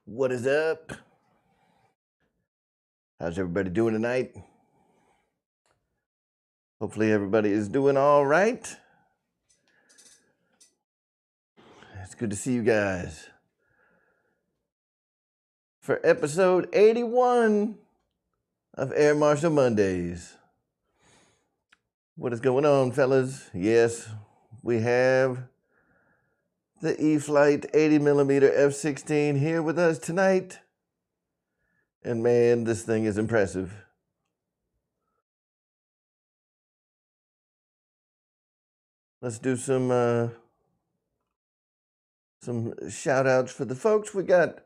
What is up? How's everybody doing tonight? Hopefully everybody is doing all right. It's good to see you guys. For episode 81 of Air Marshal Mondays. What is going on, fellas? Yes, we have the E-flite 80mm F-16 here with us tonight. And man, this thing is impressive. Let's do some shout outs for the folks. We got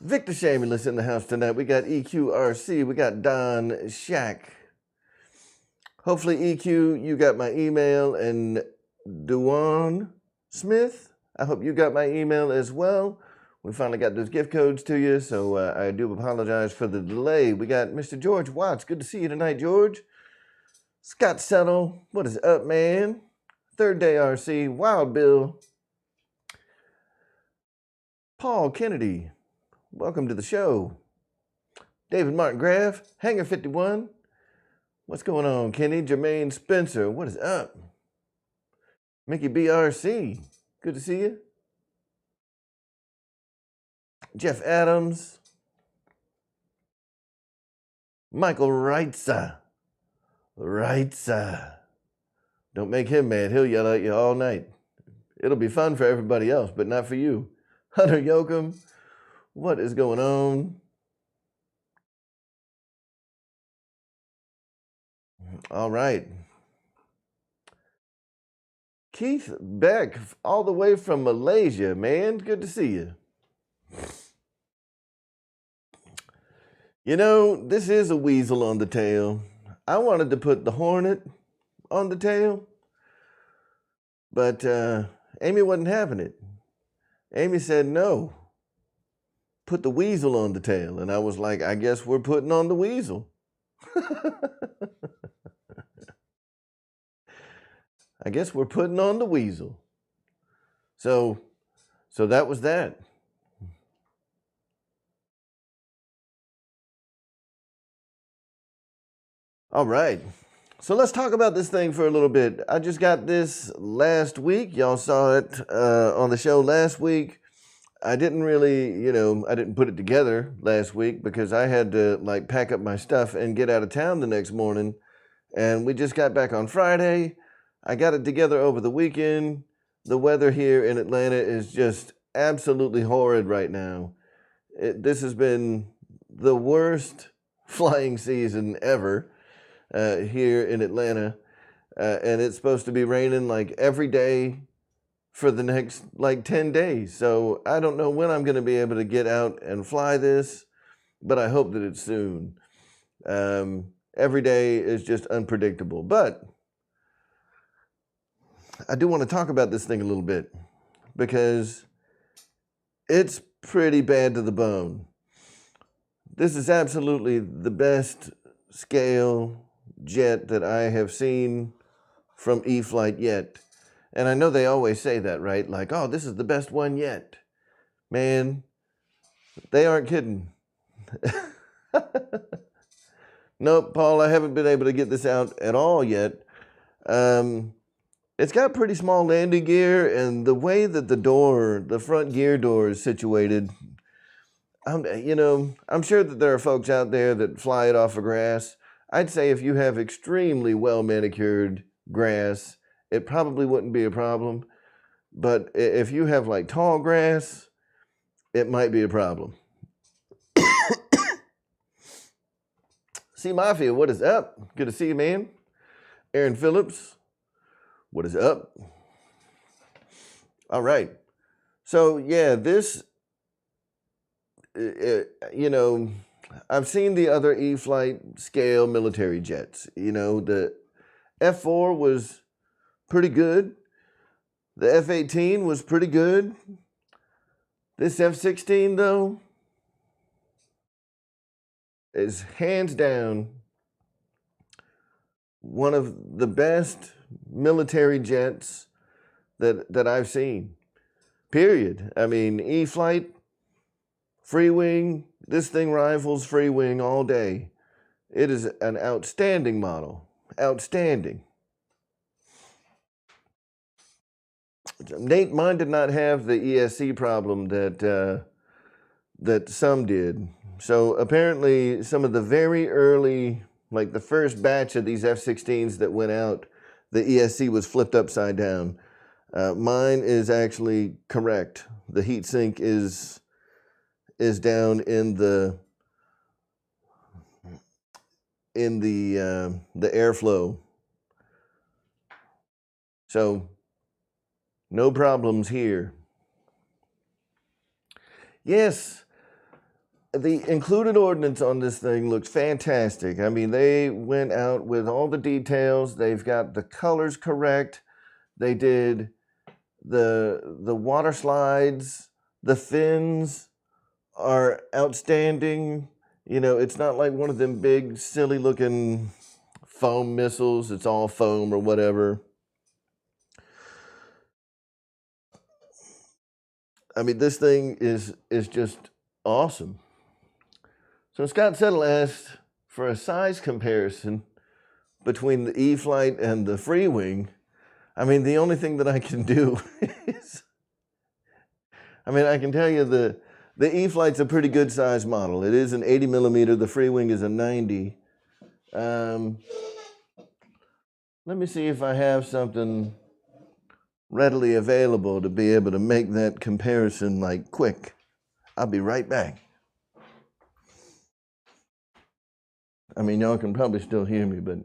Victor Shameless in the house tonight. We got EQRC. We got Don Shack. Hopefully, EQ, you got my email. And Duane Smith, I hope you got my email as well. We finally got those gift codes to you, so I do apologize for the delay. We got Mr. George Watts. Good to see you tonight, George. Scott Settle. What is up, man? Third Day RC. Wild Bill. Paul Kennedy. Welcome to the show. David Martin Graff. Hanger 51. What's going on, Kenny? Jermaine Spencer. What is up? Mickey BRC. Good to see you. Jeff Adams. Michael Reitza. Don't make him mad. He'll yell at you all night. It'll be fun for everybody else, but not for you. Hunter Yoakum. What is going on? All right. Keith Beck, all the way from Malaysia, man. Good to see you. You know, this is a weasel on the tail. I wanted to put the Hornet on the tail, but Amy wasn't having it. Amy said, no, put the weasel on the tail. And I was like, I guess we're putting on the weasel. I guess we're putting on the weasel. So that was that. All right. So let's talk about this thing for a little bit. I just got this last week. Y'all saw it on the show last week. I didn't really, I didn't put it together last week because I had to like pack up my stuff and get out of town the next morning. And we just got back on Friday. I got it together over the weekend. The weather here in Atlanta is just absolutely horrid right now. This has been the worst flying season ever. Here in Atlanta, and it's supposed to be raining like every day for the next like 10 days. So I don't know when I'm going to be able to get out and fly this, but I hope that it's soon. Every day is just unpredictable, but I do want to talk about this thing a little bit because it's pretty bad to the bone. This is absolutely the best scale jet that I have seen from E-flite yet. And I know they always say that, right? Like, oh, this is the best one yet. Man, they aren't kidding. Nope, Paul, I haven't been able to get this out at all yet. It's got pretty small landing gear, and the way that the front gear door is situated, I'm sure that there are folks out there that fly it off of grass. I'd say if you have extremely well manicured grass, it probably wouldn't be a problem. But if you have like tall grass, it might be a problem. C Mafia, what is up? Good to see you, man. Aaron Phillips, what is up? All right. So yeah, this, I've seen the other E-flite scale military jets. The F4 was pretty good. The F-18 was pretty good. This F-16, though, is hands down one of the best military jets that I've seen, period. I mean, E-flite Free wing, this thing rivals free wing all day. It is an outstanding model. Outstanding. Nate, mine did not have the ESC problem that some did. So apparently some of the very early, like the first batch of these F-16s that went out, the ESC was flipped upside down. Mine is actually correct. The heat sink is down in the airflow. So no problems here. Yes, the included ordnance on this thing looks fantastic. I mean, they went out with all the details. They've got the colors correct. They did the water slides. The fins are outstanding. You know, it's not like one of them big, silly looking foam missiles. It's all foam or whatever. I mean, this thing is just awesome. So Scott Settle asked for a size comparison between the E-flite and the free wing. I mean, the only thing that I can do is, I mean, I can tell you the E-flite's a pretty good size model. It is an 80 millimeter. The free wing is a 90. Let me see if I have something readily available to be able to make that comparison like quick. I'll be right back. I mean, y'all can probably still hear me, but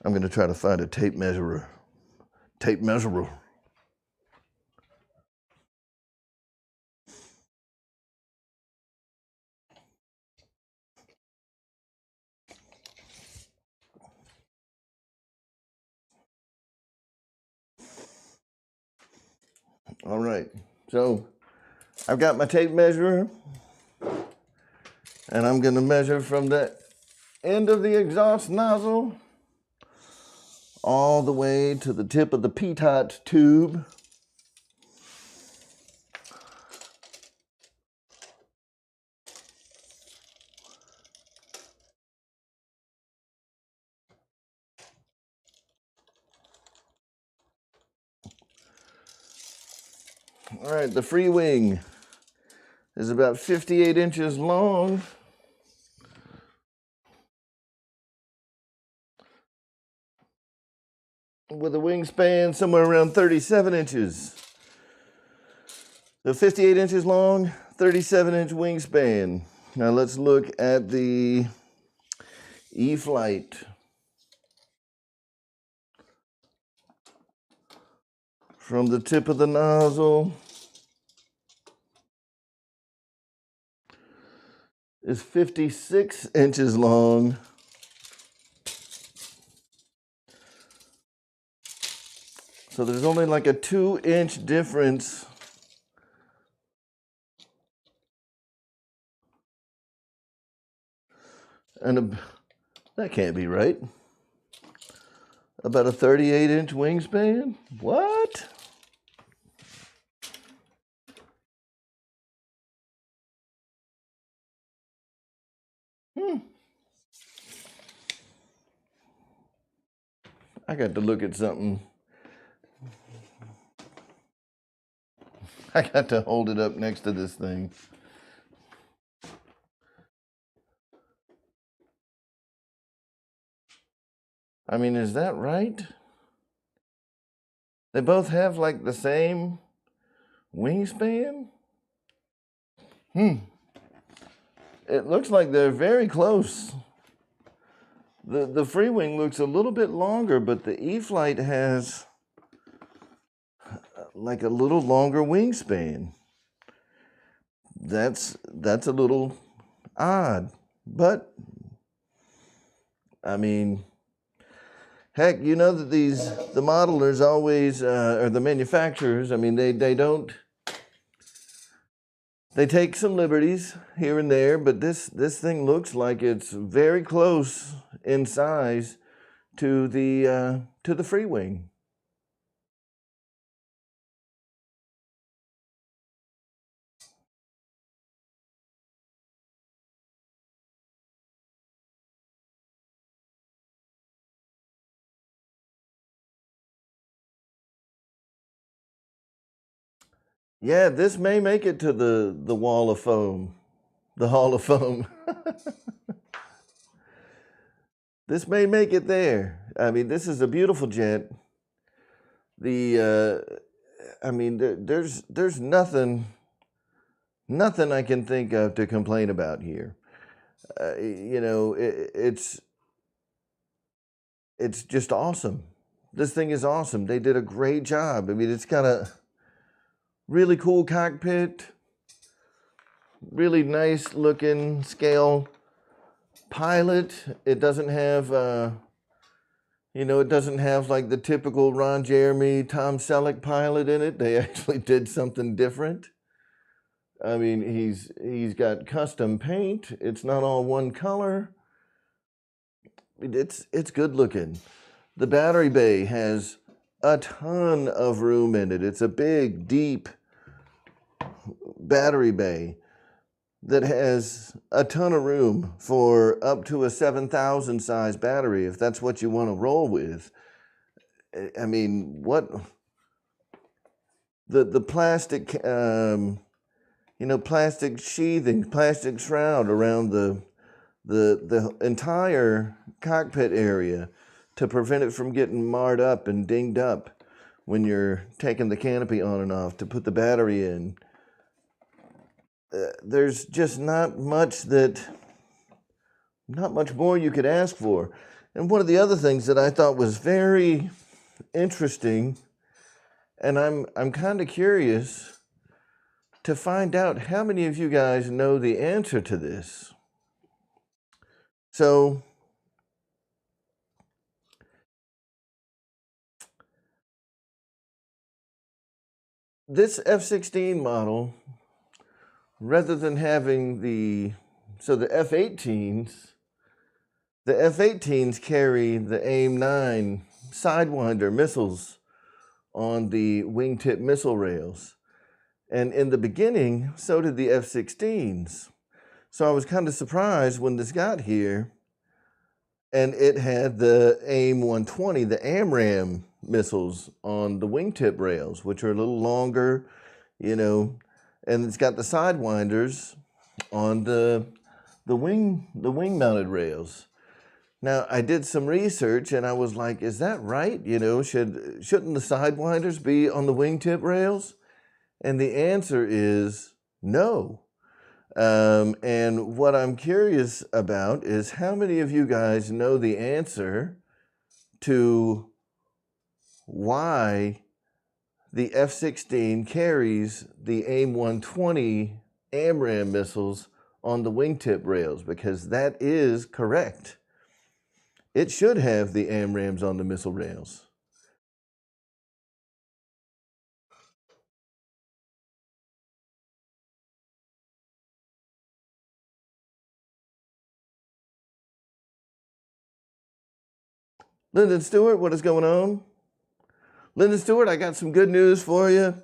I'm going to try to find a tape measurer. Tape measurer. All right, so I've got my tape measure, and I'm going to measure from the end of the exhaust nozzle all the way to the tip of the pitot tube. All right, the free wing is about 58 inches long. With a wingspan somewhere around 37 inches. So 58 inches long, 37-inch wingspan. Now let's look at the E-flite. From the tip of the nozzle is 56 inches long. So there's only like a 2-inch difference. And that can't be right. About a 38-inch wingspan? What? I got to look at something. I got to hold it up next to this thing. I mean, is that right? They both have like the same wingspan? It looks like they're very close. The free wing looks a little bit longer, but the E-flite has like a little longer wingspan. That's a little odd, but I mean, heck, you know that the modelers always, or the manufacturers, I mean, they take some liberties here and there, but this thing looks like it's very close in size to the free wing. Yeah, this may make it to the wall of foam, the hall of foam. This may make it there. I mean, this is a beautiful jet. I mean, there's nothing I can think of to complain about here. You know, it's just awesome. This thing is awesome. They did a great job. I mean, it's got a really cool cockpit, really nice looking scale pilot. It doesn't have, you know, it doesn't have like the typical Ron Jeremy, Tom Selleck pilot in it. They actually did something different. I mean, he's got custom paint. It's not all one color. It's good looking. The battery bay has a ton of room in it. It's a big, deep battery bay that has a ton of room for up to a 7,000 size battery, if that's what you want to roll with. I mean, what the plastic, you know, plastic sheathing, plastic shroud around the entire cockpit area to prevent it from getting marred up and dinged up when you're taking the canopy on and off to put the battery in. There's just not much more you could ask for. And one of the other things that I thought was very interesting, and I'm kind of curious to find out how many of you guys know the answer to this. So this F-16 model, rather than having the F-18s carry the AIM-9 Sidewinder missiles on the wingtip missile rails. And in the beginning, so did the F-16s. So I was kind of surprised when this got here and it had the AIM-120, the AMRAAM missiles on the wingtip rails, which are a little longer, you know, and it's got the Sidewinders on the wing-mounted rails. Now, I did some research and I was like, is that right? You know, shouldn't the Sidewinders be on the wingtip rails? And the answer is no. And what I'm curious about is how many of you guys know the answer to why the F-16 carries the AIM-120 AMRAAM missiles on the wingtip rails, because that is correct. It should have the AMRAAMs on the missile rails. Lyndon Stewart, what is going on? Lyndon Stewart, I got some good news for you.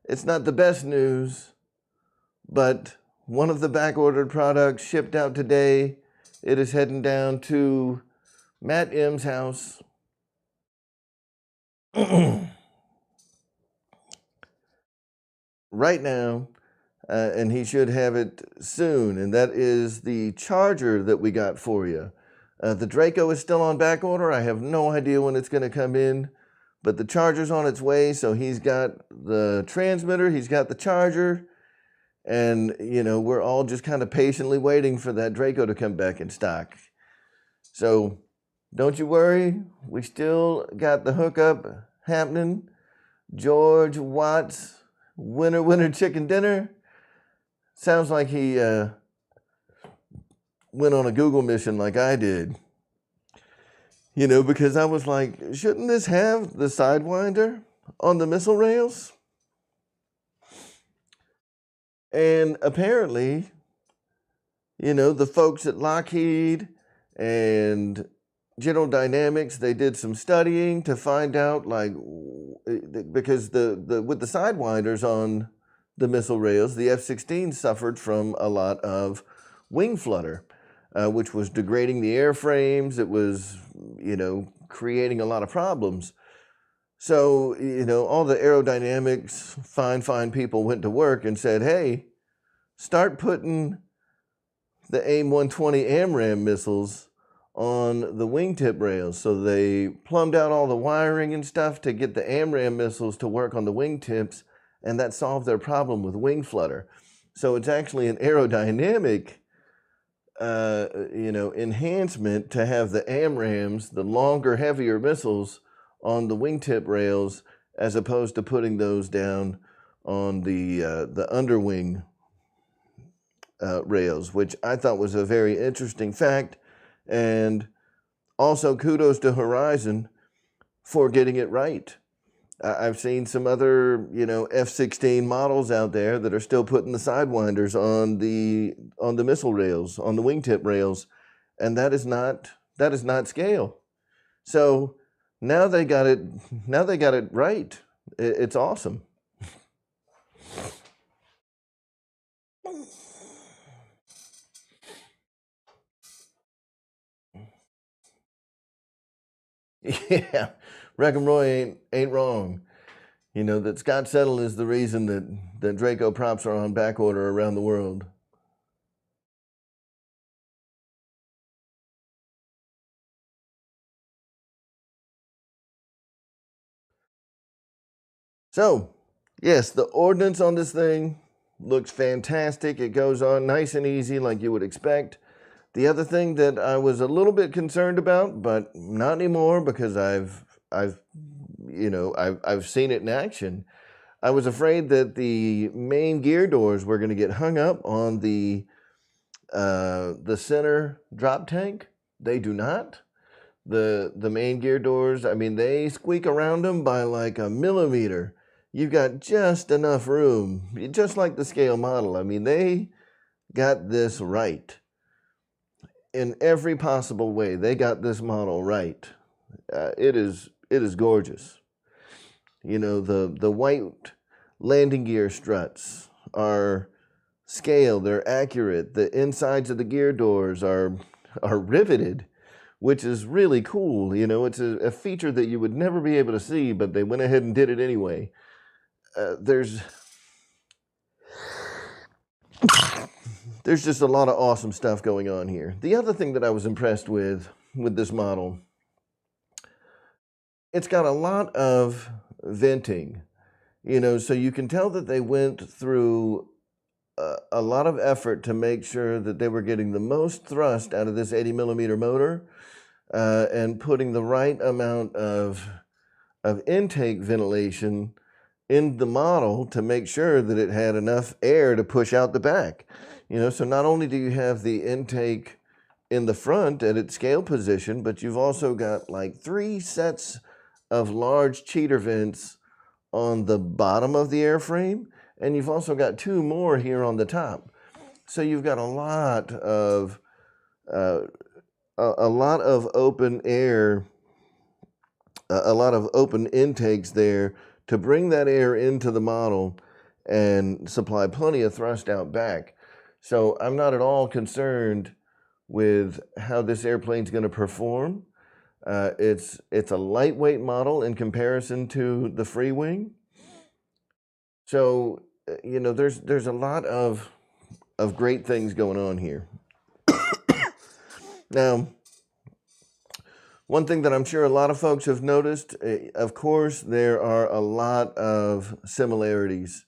It's not the best news, but one of the back-ordered products shipped out today. It is heading down to Matt M's house. Right now, and he should have it soon, and that is the charger that we got for you. The Draco is still on back order. I have no idea when it's going to come in, but the charger's on its way. So he's got the transmitter, he's got the charger, and you know, we're all just kind of patiently waiting for that Draco to come back in stock. So don't you worry, we still got the hookup happening. George Watts, winner chicken dinner. Sounds like he went on a Google mission like I did. You know, because I was like, shouldn't this have the Sidewinder on the missile rails? And apparently, you know, the folks at Lockheed and General Dynamics, they did some studying to find out, like, because with the Sidewinders on the missile rails, the F-16 suffered from a lot of wing flutter, which was degrading the airframes. It was, you know, creating a lot of problems. So, you know, all the aerodynamics, fine people went to work and said, hey, start putting the AIM-120 AMRAAM missiles on the wingtip rails. So they plumbed out all the wiring and stuff to get the AMRAAM missiles to work on the wingtips, and that solved their problem with wing flutter. So it's actually an aerodynamic enhancement to have the AMRAAMs, the longer, heavier missiles, on the wingtip rails, as opposed to putting those down on the underwing rails, which I thought was a very interesting fact. And also kudos to Horizon for getting it right. I've seen some other, F-16 models out there that are still putting the sidewinders on the missile rails, on the wingtip rails, and that is not scale. So now they got it right. It's awesome. Yeah, Wreck 'em Roy ain't wrong. You know that Scott Settle is the reason that Draco props are on back order around the world. So, yes, the ordnance on this thing looks fantastic. It goes on nice and easy like you would expect. The other thing that I was a little bit concerned about, but not anymore because I've seen it in action. I was afraid that the main gear doors were going to get hung up on the center drop tank. They do not. The main gear doors, I mean, they squeak around them by like a millimeter. You've got just enough room, just like the scale model. I mean, they got this right. In every possible way, they got this model right. It is gorgeous. You know, the white landing gear struts are scale, they're accurate. The insides of the gear doors are riveted, which is really cool. You know, it's a feature that you would never be able to see, but they went ahead and did it anyway. There's just a lot of awesome stuff going on here. The other thing that I was impressed with this model, it's got a lot of venting, you know, so you can tell that they went through a lot of effort to make sure that they were getting the most thrust out of this 80mm motor and putting the right amount of intake ventilation in the model to make sure that it had enough air to push out the back. You know, so not only do you have the intake in the front at its scale position, but you've also got like 3 sets of large cheater vents on the bottom of the airframe, and you've also got 2 more here on the top. So you've got a lot of open air, a lot of open intakes there to bring that air into the model and supply plenty of thrust out back. So I'm not at all concerned with how this airplane's going to perform. It's a lightweight model in comparison to the free wing. So, you know, there's a lot of great things going on here. Now, one thing that I'm sure a lot of folks have noticed, of course, there are a lot of similarities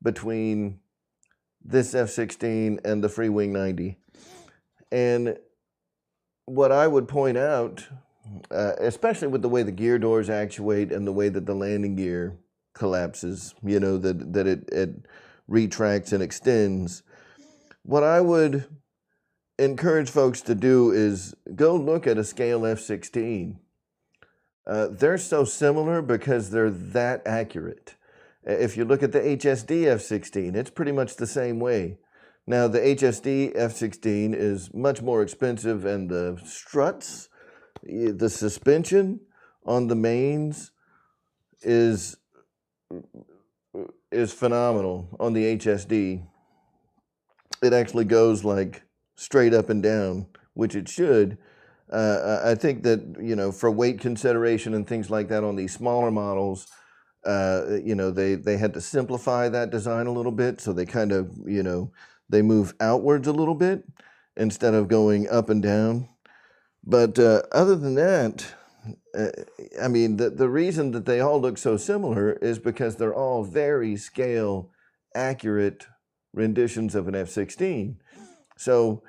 between this F-16 and the Free Wing 90. And what I would point out, especially with the way the gear doors actuate and the way that the landing gear collapses, you know, that it retracts and extends, what I would encourage folks to do is go look at a scale F-16. They're so similar because they're that accurate. If you look at the HSD F-16, it's pretty much the same way. Now, the HSD F-16 is much more expensive, and the struts, the suspension on the mains is phenomenal on the HSD. It actually goes like straight up and down, which it should. I think that, you know, for weight consideration and things like that on these smaller models, you know, they had to simplify that design a little bit. So they kind of, you know, they move outwards a little bit instead of going up and down. But other than that, I mean, the reason that they all look so similar is because they're all very scale accurate renditions of an F-16. So,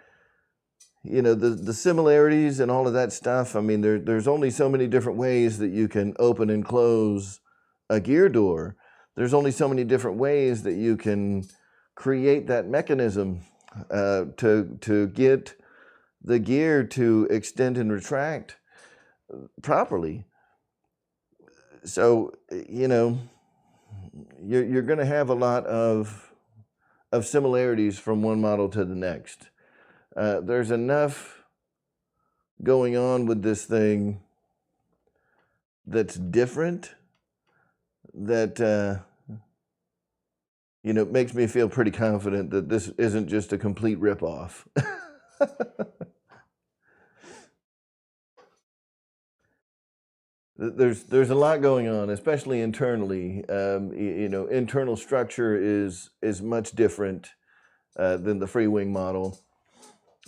you know, the similarities and all of that stuff, I mean, there's only so many different ways that you can open and close a gear door. There's only so many different ways that you can create that mechanism to get the gear to extend and retract properly. So, you know, you're going to have a lot of similarities from one model to the next. There's enough going on with this thing that's different that, you know, makes me feel pretty confident that this isn't just a complete ripoff. There's a lot going on, especially internally. You know, internal structure is much different than the free wing model.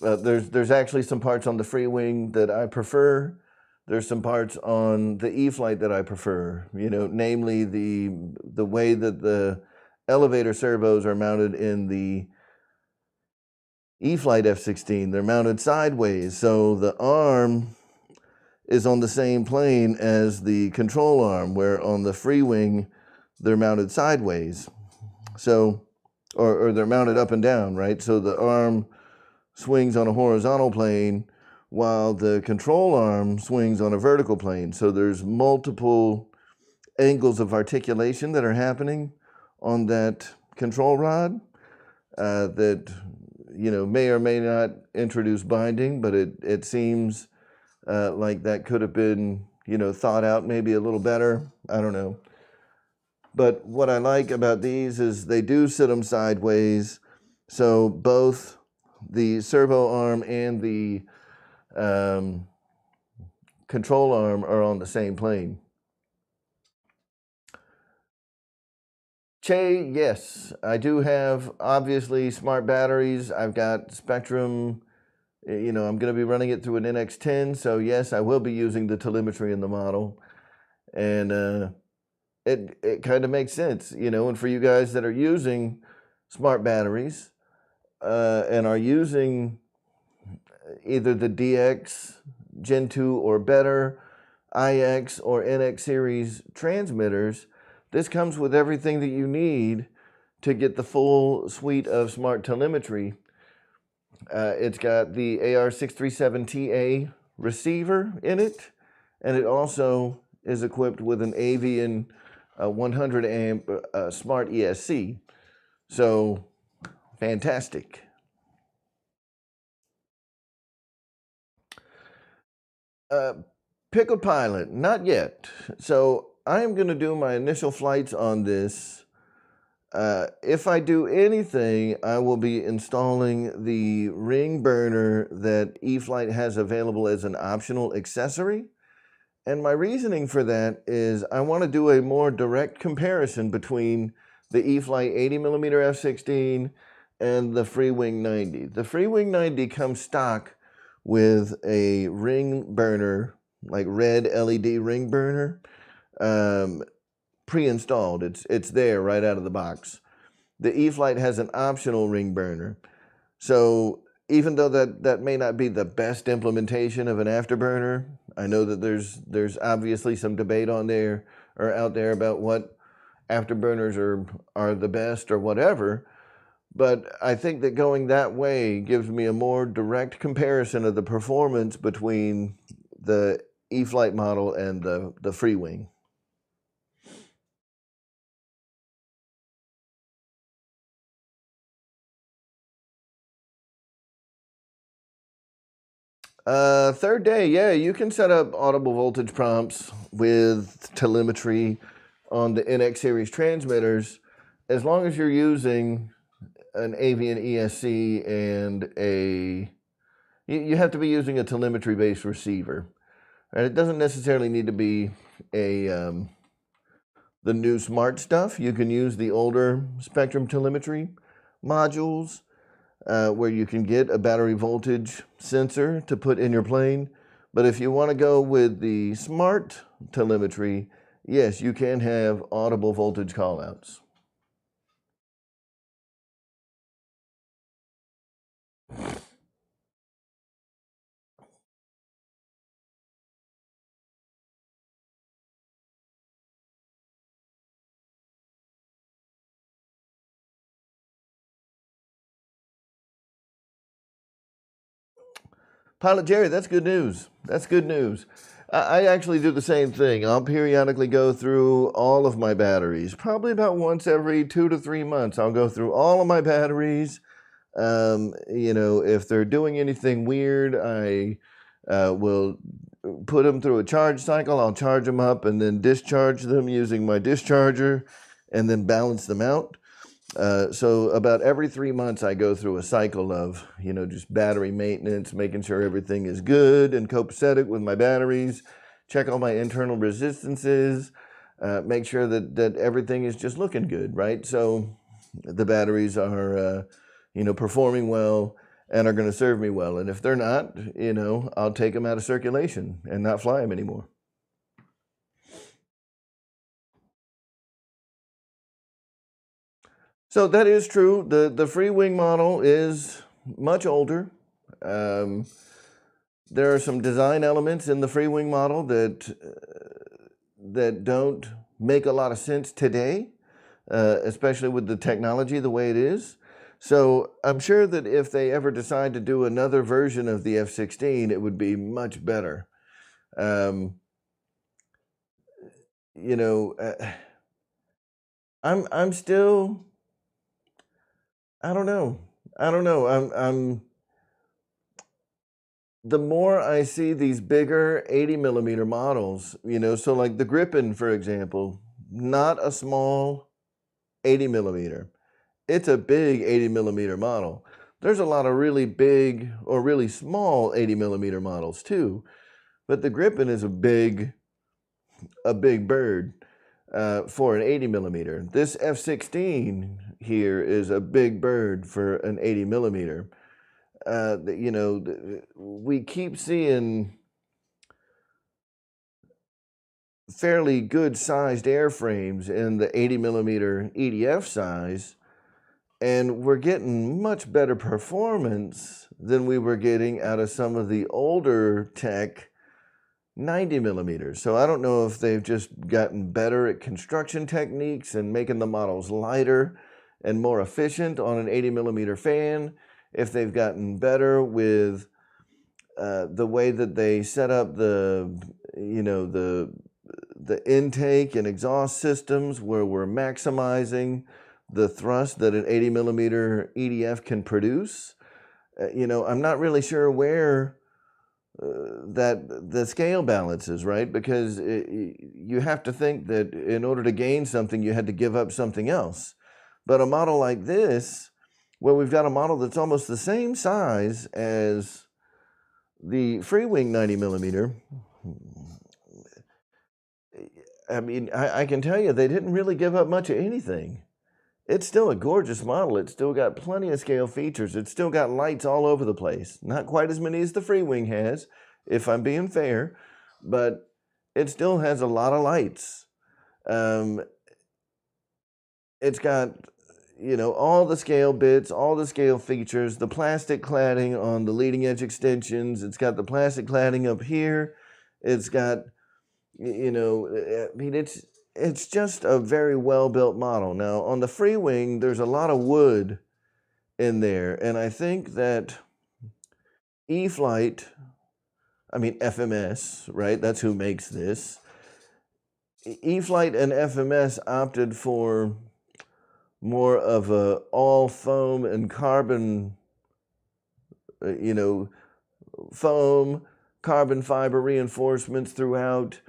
There's actually some parts on the free wing that I prefer. There's some parts on the E-flite that I prefer. You know, namely the way that the elevator servos are mounted in the E-flite F-16. They're mounted sideways, so the arm is on the same plane as the control arm, where on the free wing, they're mounted sideways. So, or they're mounted up and down, right? So the arm swings on a horizontal plane while the control arm swings on a vertical plane. So there's multiple angles of articulation that are happening on that control rod that, you know, may or may not introduce binding, but it seems like that could have been, you know, thought out maybe a little better. I don't know. But what I like about these is they do sit them sideways. So both the servo arm and the control arm are on the same plane. Che, yes, I do have obviously smart batteries. I've got Spectrum. You know, I'm going to be running it through an NX10, so yes, I will be using the telemetry in the model. And it kind of makes sense, you know, and for you guys that are using smart batteries and are using either the DX Gen 2 or better, IX or NX series transmitters, this comes with everything that you need to get the full suite of smart telemetry. It's got the AR637TA receiver in it, and it also is equipped with an Avian 100 amp smart ESC. So, fantastic. Pickled Pilot, not yet. So, I am going to do my initial flights on this. If I do anything, I will be installing the ring burner that E-flite has available as an optional accessory. And my reasoning for that is I want to do a more direct comparison between the E-flite 80mm F-16 and the Free Wing 90. The Free Wing 90 comes stock with a ring burner, like red LED ring burner, pre-installed. It's there right out of the box. The E-flite has an optional ring burner. So even though that may not be the best implementation of an afterburner, I know that there's obviously some debate on there or out there about what afterburners are the best or whatever. But I think that going that way gives me a more direct comparison of the performance between the E-flite model and the Free Wing. Third day, yeah, you can set up audible voltage prompts with telemetry on the NX series transmitters as long as you're using an Avian ESC and a you have to be using a telemetry-based receiver. And it doesn't necessarily need to be the new smart stuff. You can use the older spectrum telemetry modules where you can get a battery voltage sensor to put in your plane. But if you want to go with the smart telemetry, yes, you can have audible voltage callouts. Pilot Jerry, that's good news. That's good news. I actually do the same thing. I'll periodically go through all of my batteries, probably about once every 2 to 3 months. I'll go through all of my batteries. You know, if they're doing anything weird, I will put them through a charge cycle. I'll charge them up and then discharge them using my discharger and then balance them out. So about every 3 months, I go through a cycle of, you know, just battery maintenance, making sure everything is good and copacetic with my batteries, check all my internal resistances, make sure that everything is just looking good, right? So the batteries are, you know, performing well and are going to serve me well. And if they're not, you know, I'll take them out of circulation and not fly them anymore. So that is true. The free wing model is much older. There are some design elements in the free wing model that don't make a lot of sense today, especially with the technology the way it is. So I'm sure that if they ever decide to do another version of the F-16, it would be much better. You know, I'm still. I don't know. I'm the more I see these bigger 80 millimeter models, you know, so like the Gripen, for example, not a small 80 millimeter. It's a big 80 millimeter model. There's a lot of really big or really small 80 millimeter models too, but the Gripen is a big bird for an 80 millimeter. This F-16 here is a big bird for an 80 millimeter. You know, we keep seeing fairly good sized airframes in the 80 millimeter EDF size, and we're getting much better performance than we were getting out of some of the older tech 90 millimeters. So I don't know if they've just gotten better at construction techniques and making the models lighter and more efficient on an 80 millimeter fan, if they've gotten better with the way that they set up the, you know, the intake and exhaust systems where we're maximizing the thrust that an 80 millimeter EDF can produce. You know, I'm not really sure where that the scale balance is, right? Because you have to think that in order to gain something, you had to give up something else. But a model like this, where we've got a model that's almost the same size as the free wing 90 millimeter, I mean, I can tell you they didn't really give up much of anything. It's still a gorgeous model. It's still got plenty of scale features. It's still got lights all over the place. Not quite as many as the free wing has, if I'm being fair, but it still has a lot of lights. It's got, you know, all the scale bits, all the scale features, the plastic cladding on the leading edge extensions. It's got the plastic cladding up here. It's got, you know, I mean, it's just a very well-built model. Now, on the free wing, there's a lot of wood in there, and I think that E-flite, I mean FMS, right? That's who makes this. E-flite and FMS opted for more of a all foam and carbon, you know, foam, carbon fiber reinforcements throughout,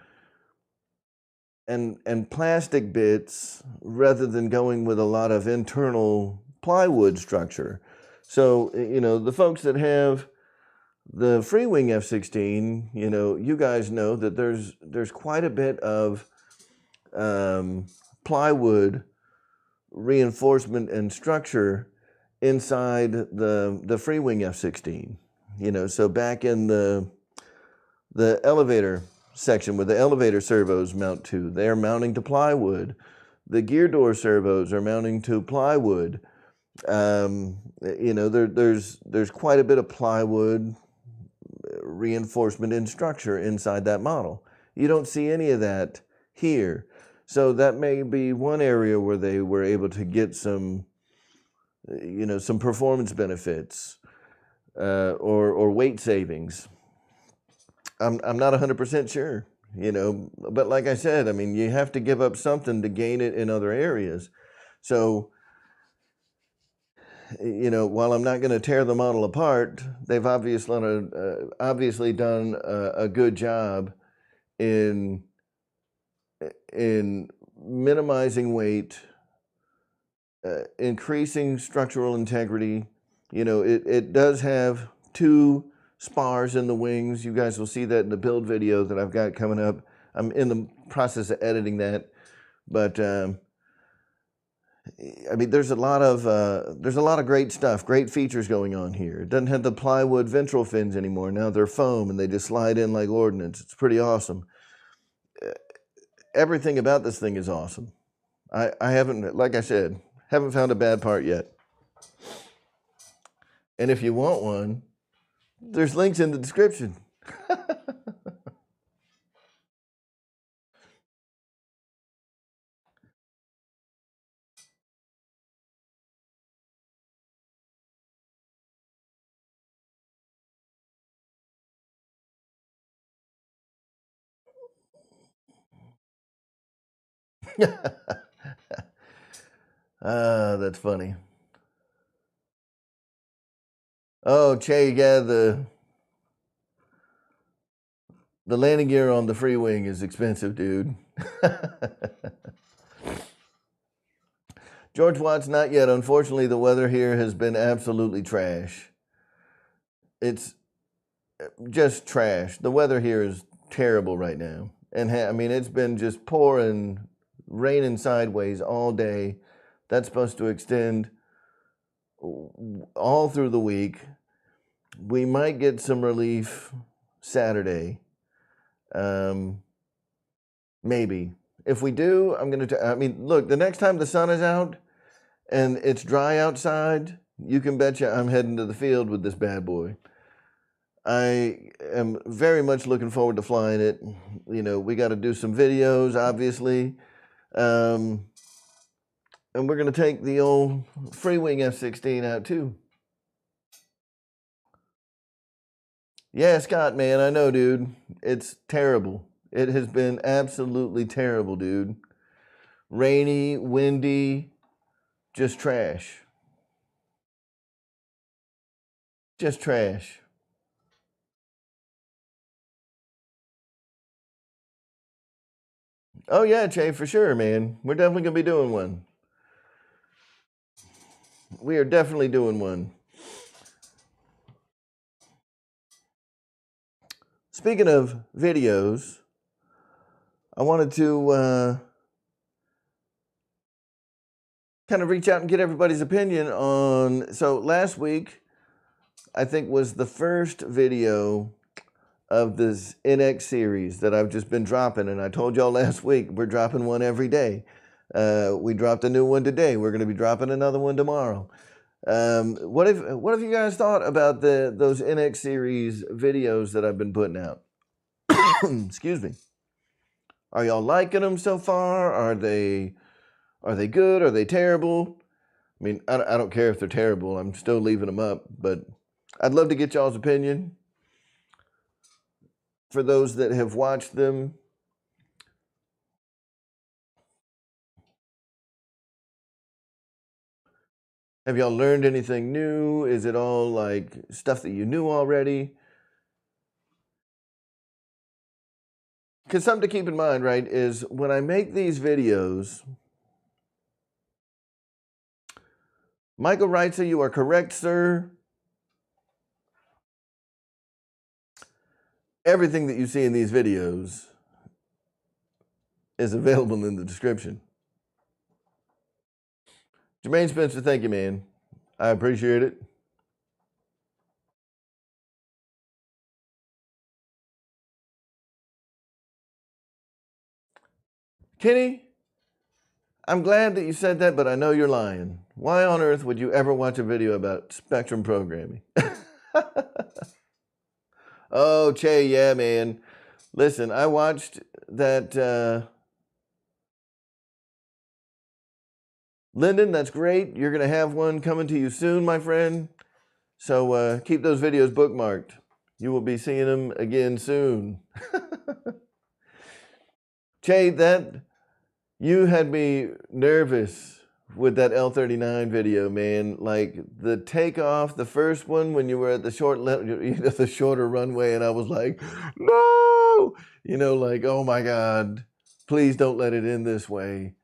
and plastic bits rather than going with a lot of internal plywood structure. So, you know, the folks that have The free wing F-16, you know, you guys know that there's quite a bit of plywood reinforcement and structure inside the free wing F-16. You know, so back in the elevator section where the elevator servos mount to, they're mounting to plywood. The gear door servos are mounting to plywood. You know, there's quite a bit of plywood reinforcement and structure inside that model. You don't see any of that here. So that may be one area where they were able to get some, you know, some performance benefits or weight savings. I'm not 100% sure, you know, but like I said, I mean, you have to give up something to gain it in other areas. So, you know, while I'm not going to tear the model apart, they've obviously done a good job in minimizing weight, increasing structural integrity. You know, it does have 2 spars in the wings. You guys will see that in the build video that I've got coming up. I'm in the process of editing that, but I mean, there's a lot of great stuff, great features going on here. It doesn't have the plywood ventral fins anymore. Now they're foam and they just slide in like ordnance. It's pretty awesome. Everything about this thing is awesome. I haven't, like I said, haven't found a bad part yet. And if you want one, there's links in the description. That's funny. Oh, Che, yeah, the landing gear on the free wing is expensive, dude. George Watts, not yet. Unfortunately, the weather here has been absolutely trash. It's just trash. The weather here is terrible right now. And I mean, it's been just pouring, raining sideways all day. That's supposed to extend all through the week. We might get some relief Saturday. Maybe. If we do, I'm going to, I mean, look, the next time the sun is out and it's dry outside, you can betcha I'm heading to the field with this bad boy. I am very much looking forward to flying it. You know, we got to do some videos, obviously. And we're going to take the old free wing F-16 out too. Yeah, Scott, man, I know, dude. It's terrible. It has been absolutely terrible, dude. Rainy, windy, just trash. Just trash. Oh yeah, Che, for sure, man. We're definitely gonna be doing one. We are definitely doing one. Speaking of videos, I wanted to kind of reach out and get everybody's opinion on. So last week, I think was the first video of this NX series that I've just been dropping, and I told y'all last week we're dropping one every day. We dropped a new one today. We're going to be dropping another one tomorrow. What have you guys thought about those NX series videos that I've been putting out? Excuse me. Are y'all liking them so far? Are they good? Are they terrible? I mean, I don't care if they're terrible. I'm still leaving them up, but I'd love to get y'all's opinion. For those that have watched them, have y'all learned anything new? Is it all like stuff that you knew already? Because something to keep in mind, right, is when I make these videos, Michael Reitzer, you are correct, sir. Everything that you see in these videos is available in the description. Jermaine Spencer, thank you, man. I appreciate it. Kenny, I'm glad that you said that, but I know you're lying. Why on earth would you ever watch a video about spectrum programming? Oh, Che, yeah, man. Listen, I watched that. Lyndon, that's great. You're going to have one coming to you soon, my friend. So keep those videos bookmarked. You will be seeing them again soon. Che, you had me nervous with that L-39 video, man. Like the takeoff, the first one when you were at the the shorter runway, and I was like, no, like, oh my God, please don't let it end this way.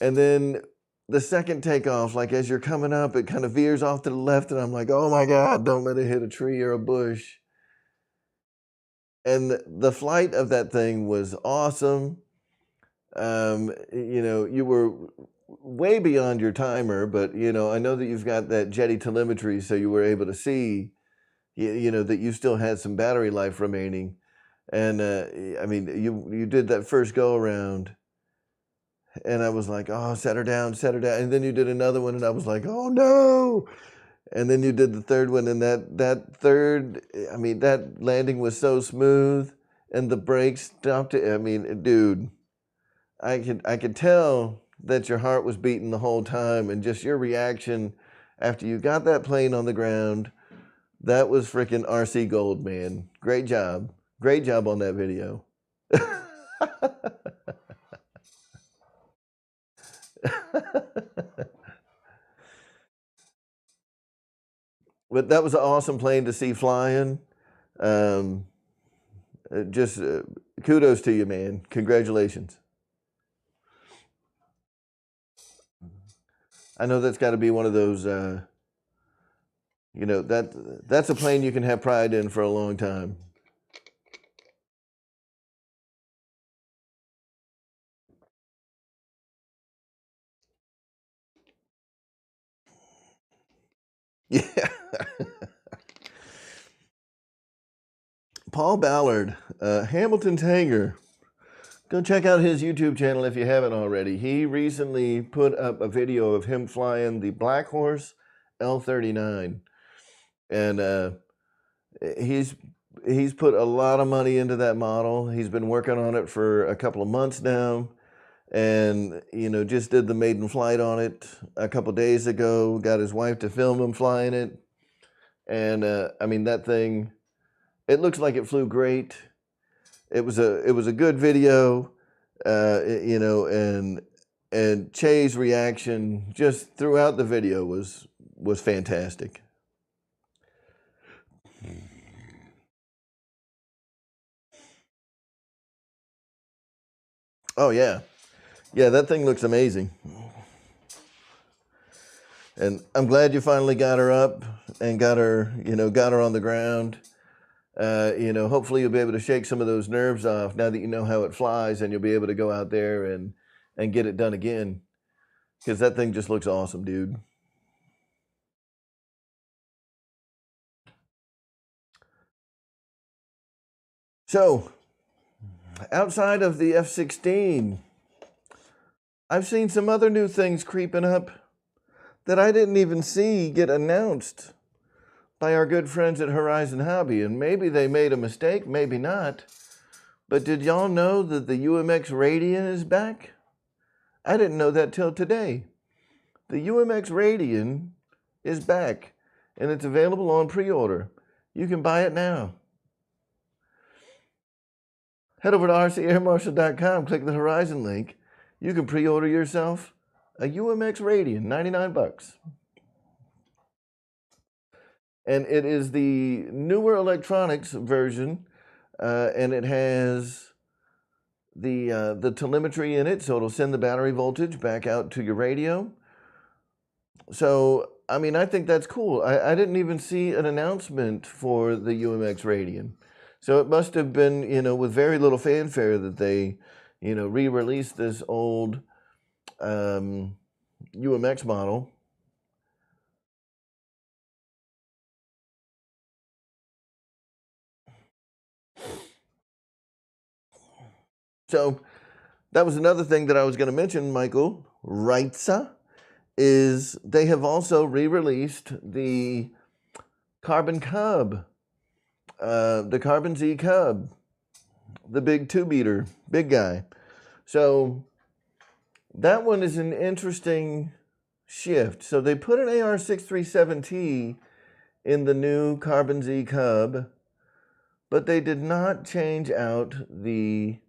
And then the second takeoff, like as you're coming up, it kind of veers off to the left, and I'm like, oh my God, don't let it hit a tree or a bush. And the flight of that thing was awesome. You were way beyond your timer, but I know that you've got that jetty telemetry, so you were able to see, that you still had some battery life remaining. And I mean, you did that first go around, and I was like, oh, set her down. And then you did another one, and I was like, oh no. And then you did the third one, and that third, I mean, that landing was so smooth, and the brakes stopped it. I mean, dude, I could tell that your heart was beating the whole time, and just your reaction after you got that plane on the ground, that was freaking RC gold, man. Great job. Great job on that video. But that was an awesome plane to see flying. Just kudos to you, man. Congratulations. I know that's got to be one of those, that's a plane you can have pride in for a long time. Yeah. Paul Ballard, Hamilton's Hangar. Go check out his YouTube channel if you haven't already. He recently put up a video of him flying the Black Horse L-39. And he's put a lot of money into that model. He's been working on it for a couple of months now. And, just did the maiden flight on it a couple days ago. Got his wife to film him flying it. And, I mean, that thing, it looks like it flew great. It was a good video, and Che's reaction just throughout the video was fantastic. Oh yeah, that thing looks amazing. And I'm glad you finally got her up and got her on the ground. Hopefully you'll be able to shake some of those nerves off now that you know how it flies, and you'll be able to go out there and get it done again. Because that thing just looks awesome, dude. So, outside of the F-16, I've seen some other new things creeping up that I didn't even see get announced by our good friends at Horizon Hobby. And maybe they made a mistake, maybe not. But did y'all know that the UMX Radian is back? I didn't know that till today. The UMX Radian is back, and it's available on pre-order. You can buy it now. Head over to rcairmarshal.com, click the Horizon link. You can pre-order yourself a UMX Radian, 99 bucks. And it is the newer electronics version, and it has the telemetry in it, so it'll send the battery voltage back out to your radio. So, I mean, I think that's cool. I didn't even see an announcement for the UMX Radian. So it must have been, with very little fanfare that they, re-released this old UMX model. So that was another thing that I was going to mention, Michael. Reitza is they have also re-released the Carbon-Z Cub, the big 2-beater, big guy. So that one is an interesting shift. So they put an AR-637T in the new Carbon-Z Cub, but they did not change out the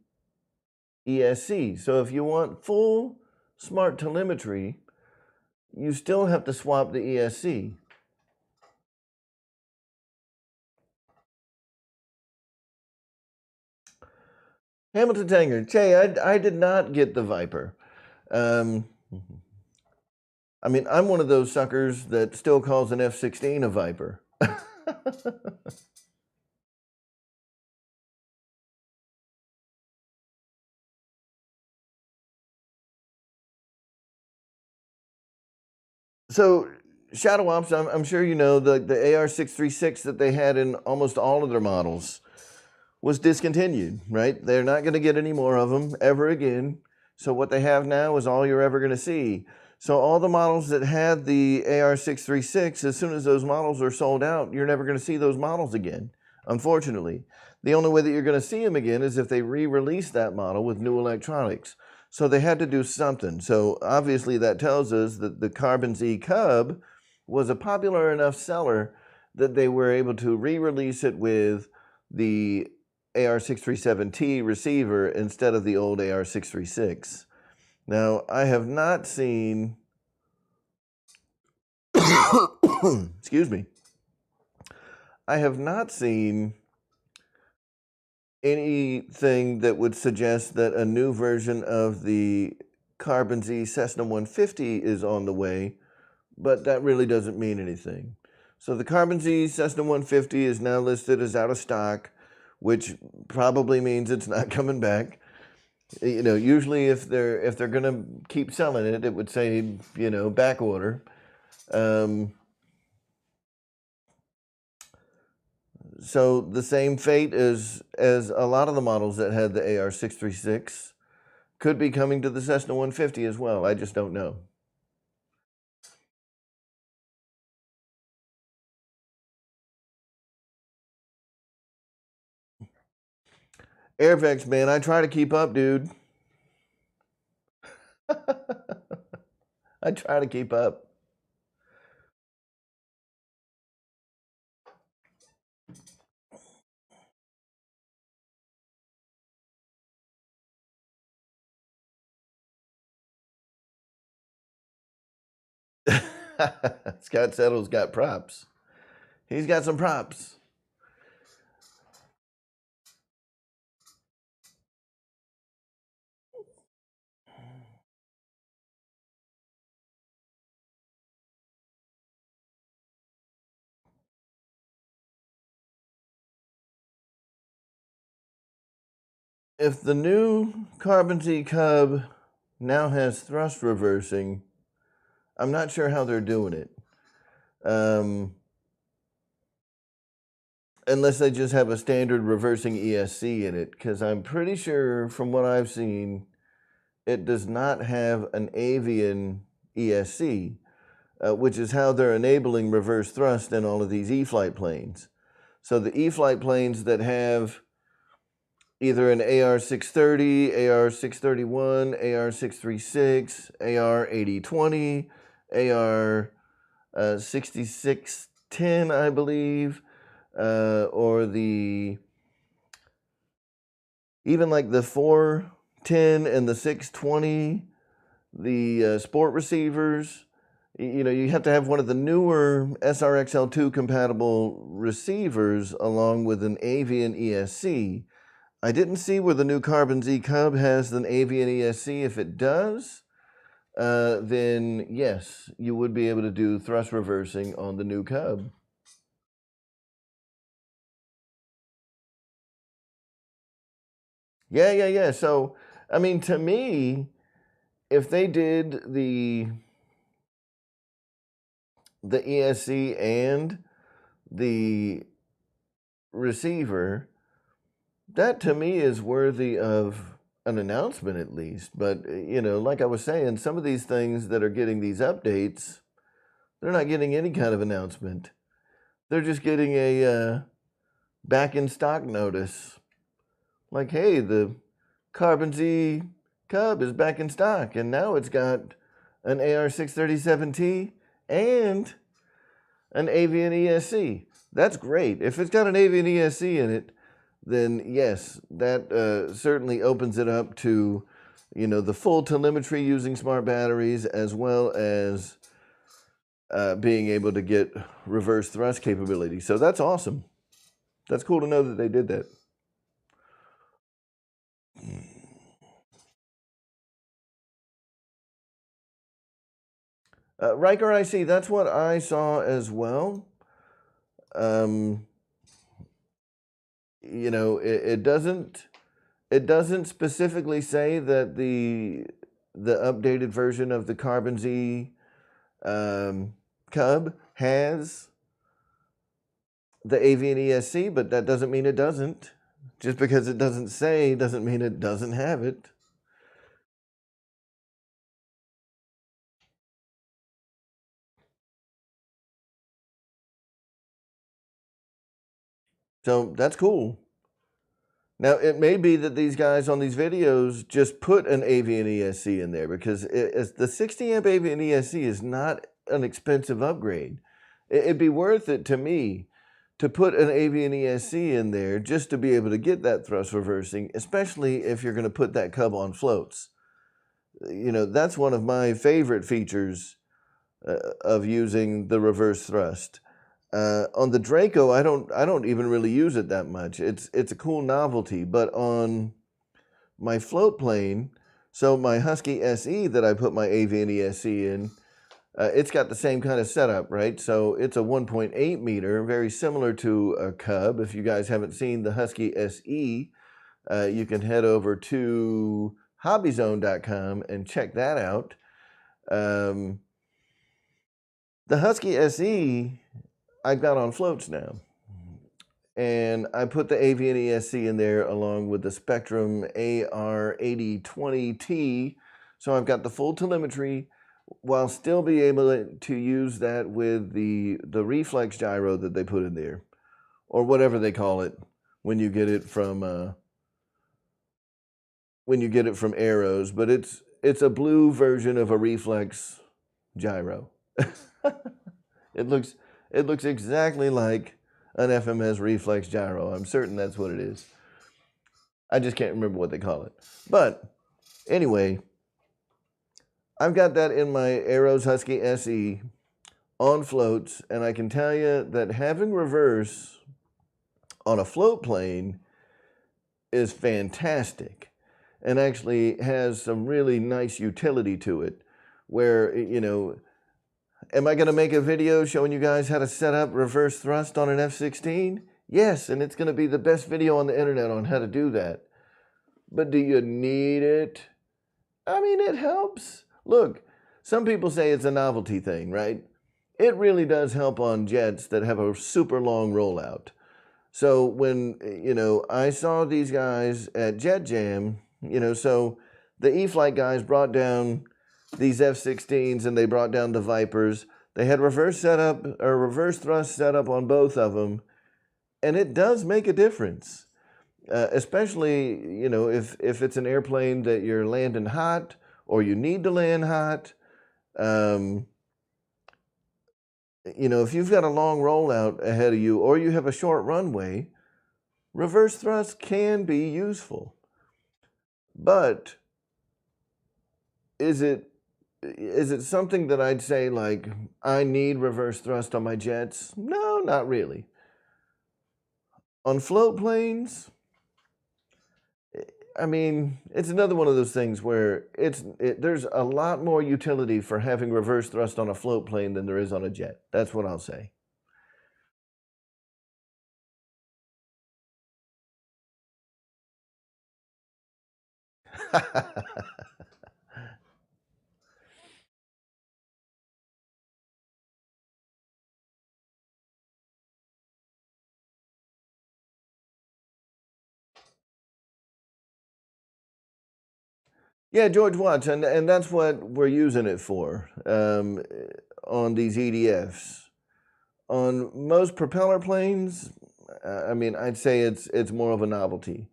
ESC. So if you want full smart telemetry, you still have to swap the ESC. Hamilton Tanger, Che, I did not get the Viper. I mean, I'm one of those suckers that still calls an F-16 a Viper. So, Shadow Ops, I'm sure you know the AR-636 that they had in almost all of their models was discontinued, right? They're not going to get any more of them ever again. So what they have now is all you're ever going to see. So all the models that had the AR-636, as soon as those models are sold out, you're never going to see those models again, unfortunately. The only way that you're going to see them again is if they re-release that model with new electronics. So they had to do something. So obviously that tells us that the Carbon-Z Cub was a popular enough seller that they were able to re-release it with the AR-637T receiver instead of the old AR-636. Now, I have not seen, excuse me, I have not seen anything that would suggest that a new version of the Carbon-Z Cessna 150 is on the way, but that really doesn't mean anything. So the Carbon-Z Cessna 150 is now listed as out of stock, which probably means it's not coming back. Usually if they're going to keep selling it, it would say, back order. So the same fate as a lot of the models that had the AR-636 could be coming to the Cessna 150 as well. I just don't know. Airvex, man, I try to keep up, dude. I try to keep up. Scott Settle's got props. He's got some props. If the new Carbon-Z Cub now has thrust reversing, I'm not sure how they're doing it. Unless they just have a standard reversing ESC in it, because I'm pretty sure from what I've seen, it does not have an avian ESC, which is how they're enabling reverse thrust in all of these E-flite planes. So the E-flite planes that have either an AR-630, AR-631, AR-636, AR-8020, AR-6610, I believe, or even like the 410 and the 620, the sport receivers, you have to have one of the newer SRXL2 compatible receivers along with an avian ESC. I didn't see where the new Carbon-Z Cub has an avian ESC. If it does, then yes, you would be able to do thrust reversing on the new Cub. Yeah. So, I mean, to me, if they did the ESC and the receiver, that to me is worthy of an announcement at least. But, you know, like I was saying, some of these things that are getting these updates, they're not getting any kind of announcement. They're just getting a back in stock notice. Like, hey, the Carbon-Z Cub is back in stock, and now it's got an AR-637T and an avian ESC. That's great. If it's got an avian ESC in it, then yes, that certainly opens it up to, you know, the full telemetry using smart batteries, as well as being able to get reverse thrust capability. So that's awesome. That's cool to know that they did that. Riker IC, that's what I saw as well. You know, it doesn't specifically say that the updated version of the Carbon-Z Cub has the avian ESC, but that doesn't mean it doesn't. Just because it doesn't say doesn't mean it doesn't have it. So that's cool. Now, it may be that these guys on these videos just put an avian ESC in there, because the 60 amp avian ESC is not an expensive upgrade. It'd be worth it to me to put an avian ESC in there just to be able to get that thrust reversing, especially if you're going to put that Cub on floats. You know, that's one of my favorite features of using the reverse thrust. On the Draco, I don't even really use it that much. It's a cool novelty, but on my float plane, so my Husky SE that I put my avian ESC in, it's got the same kind of setup, right? So it's a 1.8 meter, very similar to a Cub. If you guys haven't seen the Husky SE, you can head over to hobbyzone.com and check that out. The Husky SE, I've got on floats now. And I put the avian ESC in there along with the Spectrum AR8020T. So I've got the full telemetry while still be able to use that with the reflex gyro that they put in there, or whatever they call it when you get it from Arrows. But it's a blue version of a reflex gyro. It looks exactly like an FMS reflex gyro. I'm certain that's what it is. I just can't remember what they call it. But anyway, I've got that in my Arrows Husky SE on floats, and I can tell you that having reverse on a float plane is fantastic, and actually has some really nice utility to it, where, you know, am I going to make a video showing you guys how to set up reverse thrust on an F-16? Yes, and it's going to be the best video on the internet on how to do that. But do you need it? I mean, it helps. Look, some people say it's a novelty thing, right? It really does help on jets that have a super long rollout. So when, you know, I saw these guys at Jet Jam, you know, so the E-flite guys brought down these F-16s and they brought down the Vipers. They had reverse thrust setup on both of them, and it does make a difference. Especially, you know, if it's an airplane that you're landing hot or you need to land hot. You know, if you've got a long rollout ahead of you or you have a short runway, reverse thrust can be useful. But is it something that I'd say, like, I need reverse thrust on my jets? No, not really. On float planes, I mean, it's another one of those things where there's a lot more utility for having reverse thrust on a float plane than there is on a jet. That's what I'll say. Yeah, George Watts, and that's what we're using it for on these EDFs. On most propeller planes, I mean, I'd say it's more of a novelty.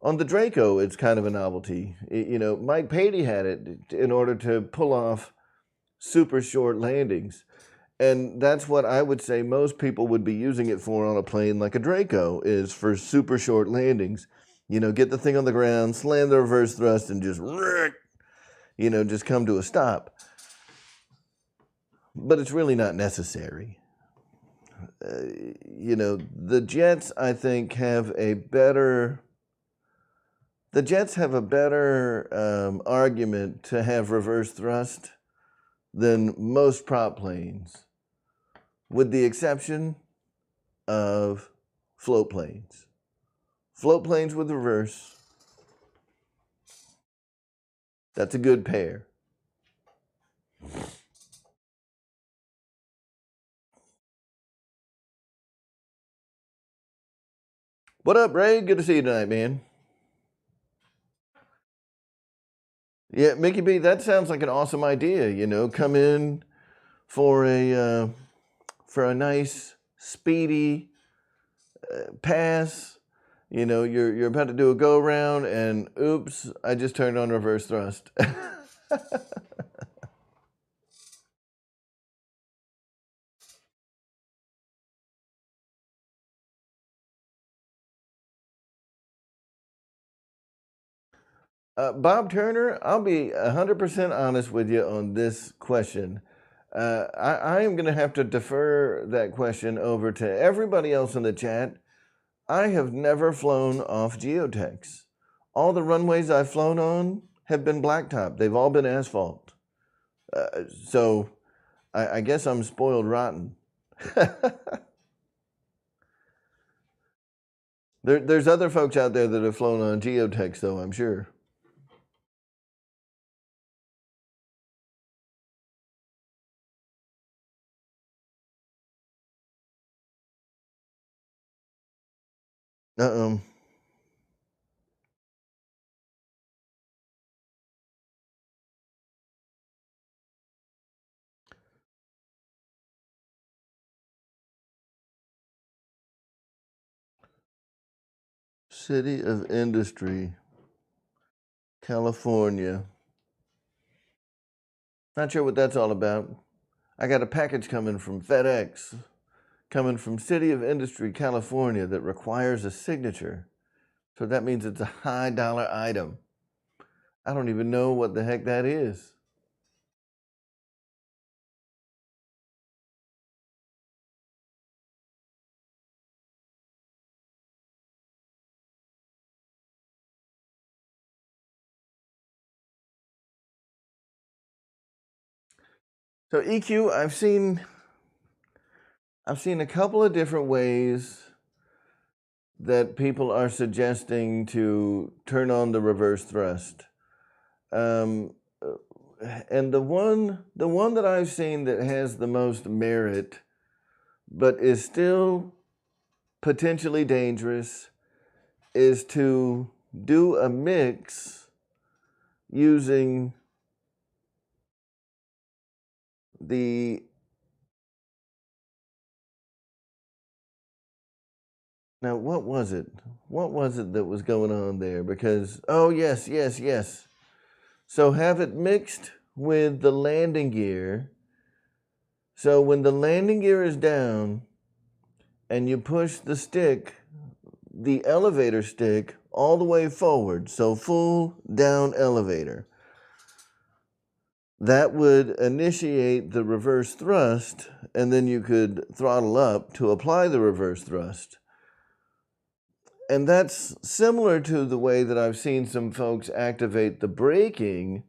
On the Draco, it's kind of a novelty. You know, Mike Patey had it in order to pull off super short landings. And that's what I would say most people would be using it for on a plane like a Draco, is for super short landings. You know, get the thing on the ground, slam the reverse thrust, and just, you know, just come to a stop. But it's really not necessary. You know, the jets, I think, have a better... The jets have a better argument to have reverse thrust than most prop planes, with the exception of float planes. Float planes with reverse, that's a good pair. What up, Ray? Good to see you tonight, man. Yeah, Mickey B, that sounds like an awesome idea. You know, come in for a nice, speedy pass. You know, you're about to do a go around, and oops, I just turned on reverse thrust. Bob Turner, I'll be 100% honest with you on this question. I am going to have to defer that question over to everybody else in the chat. I have never flown off geotechs. All the runways I've flown on have been blacktop. They've all been asphalt. So I guess I'm spoiled rotten. There's other folks out there that have flown on geotechs, though, I'm sure. Uh-oh. City of Industry, California. Not sure what that's all about. I got a package coming from FedEx, coming from City of Industry, California, that requires a signature. So that means it's a high dollar item. I don't even know what the heck that is. So EQ, I've seen a couple of different ways that people are suggesting to turn on the reverse thrust. And the one that I've seen that has the most merit, but is still potentially dangerous, is to do a mix using the... Now, what was it? What was it that was going on there? Because, oh, yes. So have it mixed with the landing gear. So when the landing gear is down and you push the stick, the elevator stick, all the way forward, so full down elevator, that would initiate the reverse thrust, and then you could throttle up to apply the reverse thrust. And that's similar to the way that I've seen some folks activate the braking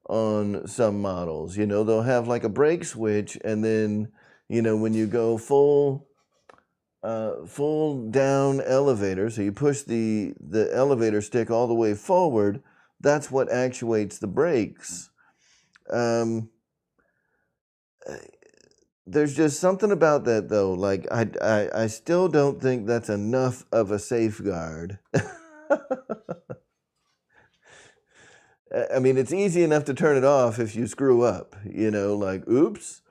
on some models. You know, they'll have like a brake switch, and then, you know, when you go full down elevator, so you push the elevator stick all the way forward, That's what actuates the brakes. There's just something about that, though. Like, I still don't think that's enough of a safeguard. I mean, it's easy enough to turn it off if you screw up, you know, like, oops.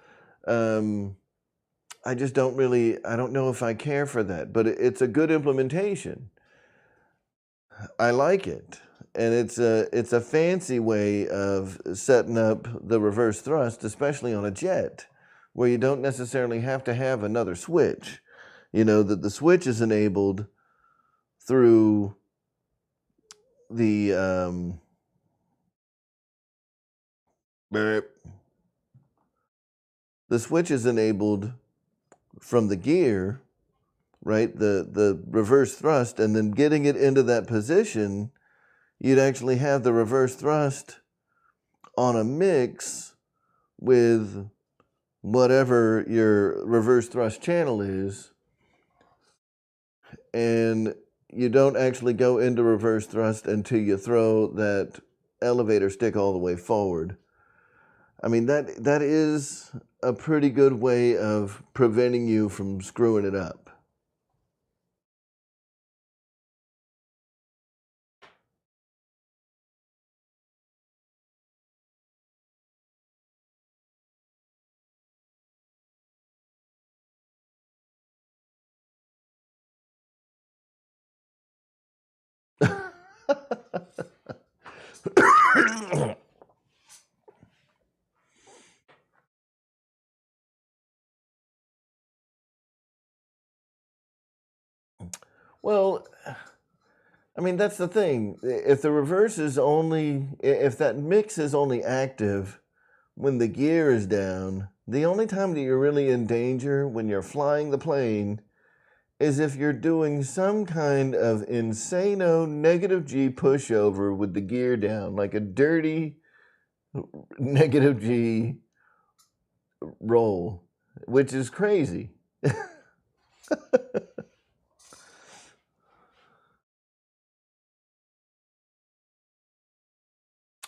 I just don't really, I don't know if I care for that, but it's a good implementation. I like it. And it's a fancy way of setting up the reverse thrust, especially on a jet, where you don't necessarily have to have another switch. You know, that the switch is enabled through the switch is enabled from the gear, right? The reverse thrust, and then getting it into that position, you'd actually have the reverse thrust on a mix with whatever your reverse thrust channel is, and you don't actually go into reverse thrust until you throw that elevator stick all the way forward. I mean, that is a pretty good way of preventing you from screwing it up. Well, I mean, that's the thing. If the reverse is only, if that mix is only active when the gear is down, the only time that you're really in danger when you're flying the plane is if you're doing some kind of insano negative G pushover with the gear down, like a dirty negative G roll, which is crazy.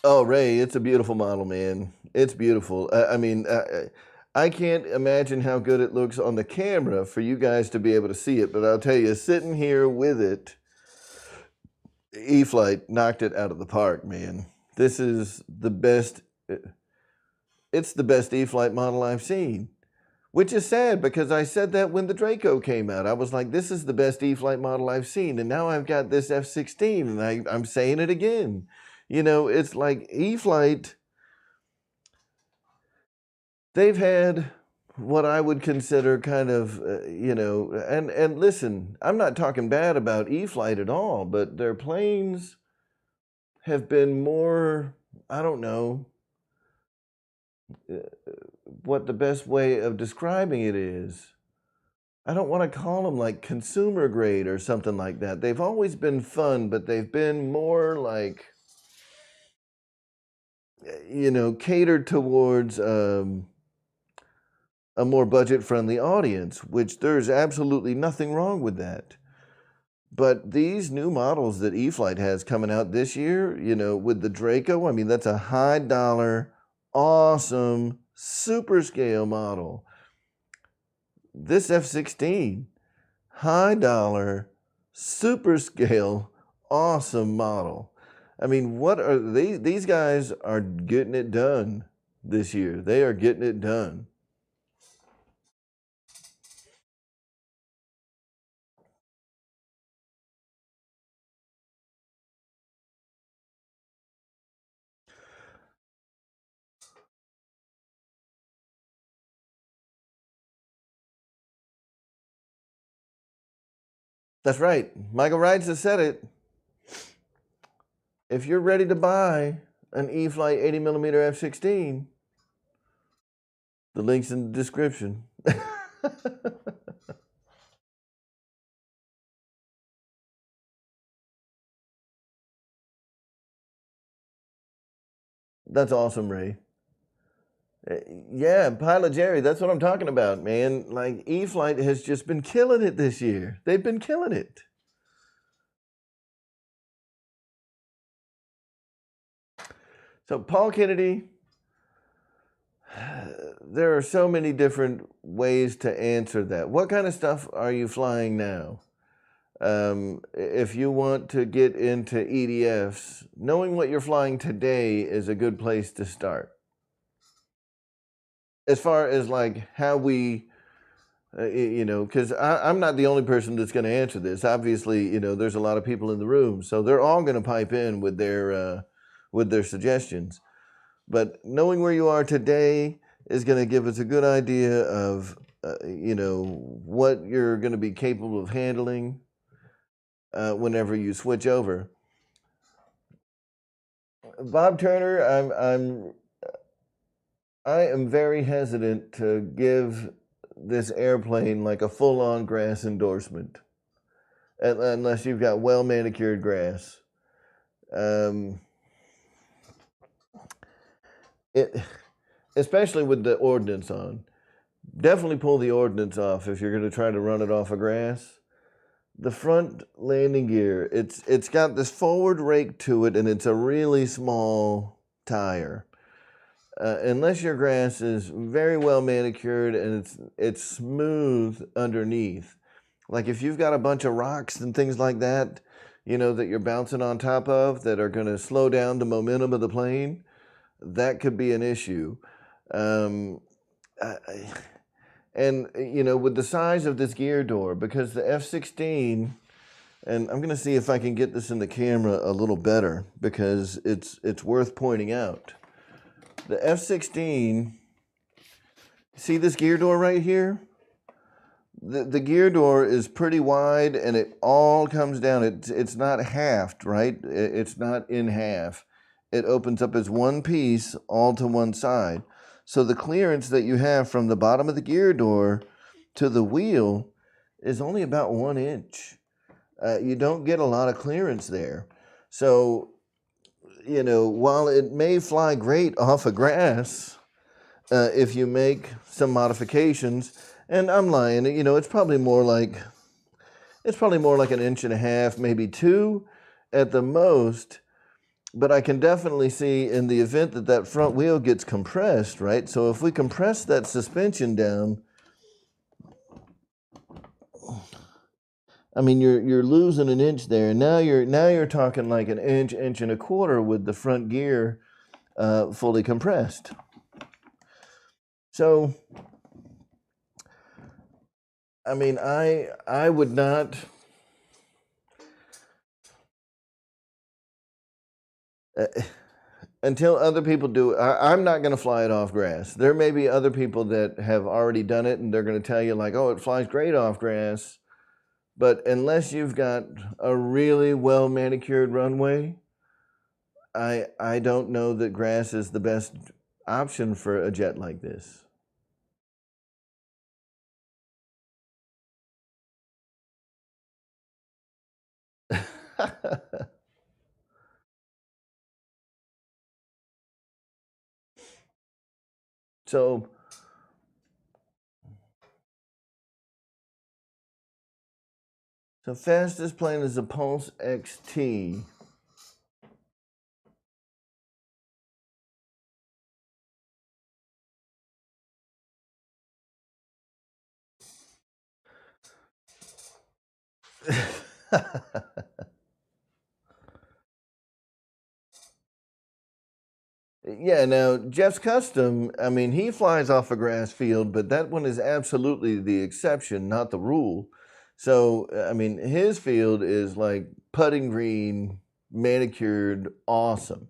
Oh, Ray, it's a beautiful model, man. It's beautiful. I mean, I can't imagine how good it looks on the camera for you guys to be able to see it, but I'll tell you, sitting here with it, E-flite knocked it out of the park, man. This is the best. It's the best E-flite model I've seen, which is sad because I said that when the Draco came out. I was like, this is the best E-flite model I've seen, and now I've got this F-16, and I'm saying it again. You know, it's like E-flite, they've had what I would consider kind of, you know, and listen, I'm not talking bad about E-flite at all, but their planes have been more, I don't know what the best way of describing it is. I don't want to call them like consumer grade or something like that. They've always been fun, but they've been more like, you know, catered towards a more budget-friendly audience, which there's absolutely nothing wrong with that. But these new models that E-flite has coming out this year, you know, with the Draco, I mean, that's a high dollar, awesome, super scale model. This F-16, high dollar, super scale, awesome model. I mean, what are these guys are getting it done this year. They are getting it done. That's right. Michael Wrights has said it. If you're ready to buy an E-flite 80mm F-16, the link's in the description. That's awesome, Ray. Yeah, Pilot Jerry, that's what I'm talking about, man. Like, E-flite has just been killing it this year. They've been killing it. So Paul Kennedy, there are so many different ways to answer that. What kind of stuff are you flying now? If you want to get into EDFs, knowing what you're flying today is a good place to start. As far as like how we, because I'm not the only person that's going to answer this. Obviously, there's a lot of people in the room, so they're all going to pipe in with their suggestions. But knowing where you are today is going to give us a good idea of, what you're going to be capable of handling whenever you switch over. Bob Turner, I am very hesitant to give this airplane like a full-on grass endorsement, unless you've got well-manicured grass. Especially with the ordnance on. Definitely pull the ordnance off if you're going to try to run it off of grass. The front landing gear, it's got this forward rake to it, and it's a really small tire. Unless your grass is very well manicured and it's smooth underneath. Like if you've got a bunch of rocks and things like that, that you're bouncing on top of that are going to slow down the momentum of the plane, that could be an issue. And, with the size of this gear door, because the F-16, and I'm going to see if I can get this in the camera a little better because it's worth pointing out. The F-16, see this gear door right here? The gear door is pretty wide and it all comes down. It's not halved, right? It's not in half. It opens up as one piece all to one side. So the clearance that you have from the bottom of the gear door to the wheel is only about 1 inch. You don't get a lot of clearance there. So, while it may fly great off of grass, if you make some modifications, and I'm lying, it's probably more like 1.5 inches, maybe 2 at the most. But I can definitely see in the event that front wheel gets compressed, right? So if we compress that suspension down, I mean, you're losing 1 inch there. And now you're talking like 1 inch, 1.25 inches with the front gear fully compressed. So, I mean, I would not. Until other people do it, I'm not going to fly it off grass. There may be other people that have already done it, and they're going to tell you like, oh, it flies great off grass. But unless you've got a really well manicured runway, I don't know that grass is the best option for a jet like this. So fastest plane is a Pulse XT. Yeah, now Jeff's Custom, I mean, he flies off a grass field, but that one is absolutely the exception, not the rule. So, I mean, his field is like putting green, manicured, awesome.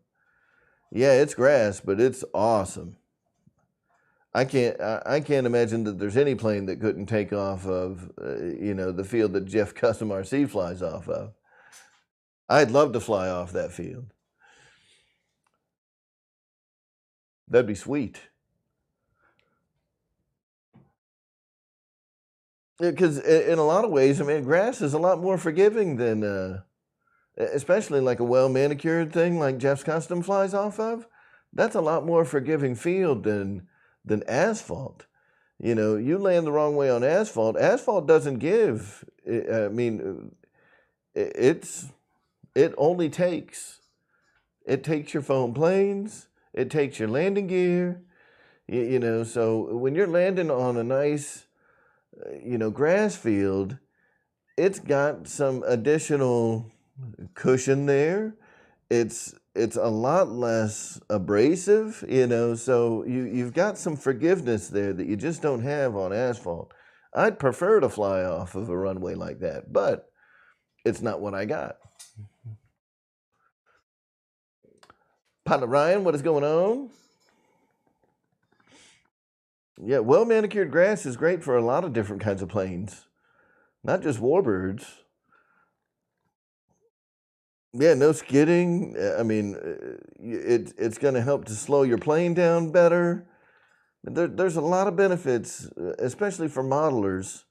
Yeah, it's grass, but it's awesome. I can't imagine that there's any plane that couldn't take off of, the field that Jeff Custom RC flies off of. I'd love to fly off that field. That'd be sweet. Because in a lot of ways, I mean, grass is a lot more forgiving than, especially like a well manicured thing like Jeff's Custom flies off of. That's a lot more forgiving field than asphalt. You land the wrong way on asphalt. Asphalt doesn't give. I mean, it only takes. It takes your foam planes. It takes your landing gear. You know, so when you're landing on a nice, grass field, it's got some additional cushion there. It's a lot less abrasive, so you've got some forgiveness there that you just don't have on asphalt. I'd prefer to fly off of a runway like that, but it's not what I got. Pilot Ryan, what is going on? Yeah, well manicured grass is great for a lot of different kinds of planes, not just warbirds. Yeah, no skidding. I mean, it's going to help to slow your plane down better. There's a lot of benefits, especially for modelers.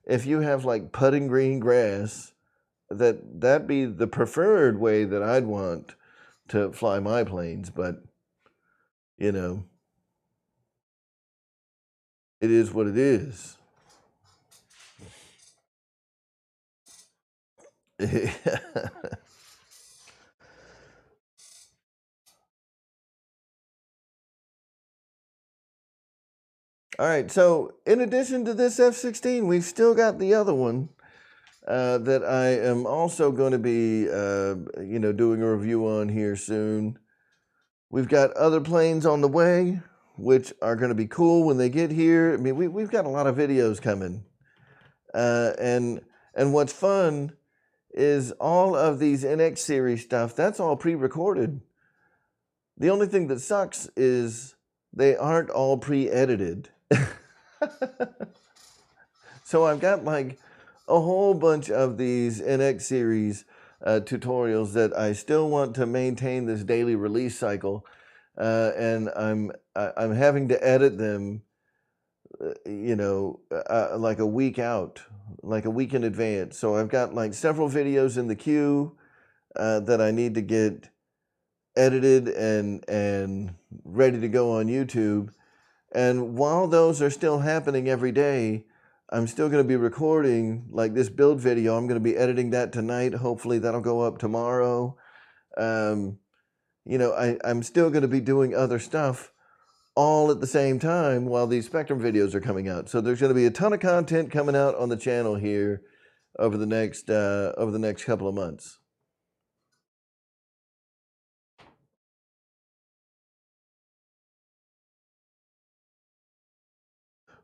If you have like putting green grass, that'd be the preferred way that I'd want to fly my planes. But it is what it is. All right, so in addition to this F-16, we've still got the other one that I am also going to be, doing a review on here soon. We've got other planes on the way, which are going to be cool when they get here. I mean, we've got a lot of videos coming. And what's fun is all of these NX series stuff, that's all pre-recorded. The only thing that sucks is they aren't all pre-edited. So I've got like a whole bunch of these NX series tutorials that I still want to maintain this daily release cycle, and I'm having to edit them, like a week out, like a week in advance. So I've got like several videos in the queue that I need to get edited and ready to go on YouTube. And while those are still happening every day, I'm still going to be recording like this build video. I'm going to be editing that tonight. Hopefully that'll go up tomorrow. I'm still going to be doing other stuff all at the same time while these Spectrum videos are coming out. So there's going to be a ton of content coming out on the channel here over the next couple of months.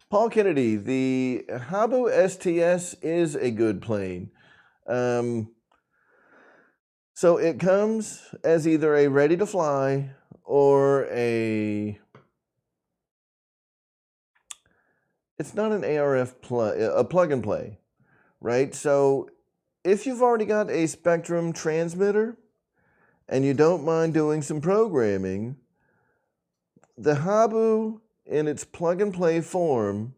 Paul Kennedy, the Habu STS is a good plane. So it comes as either a ready to fly or it's not an ARF a plug and play, right? So if you've already got a Spectrum transmitter and you don't mind doing some programming, the Habu in its plug and play form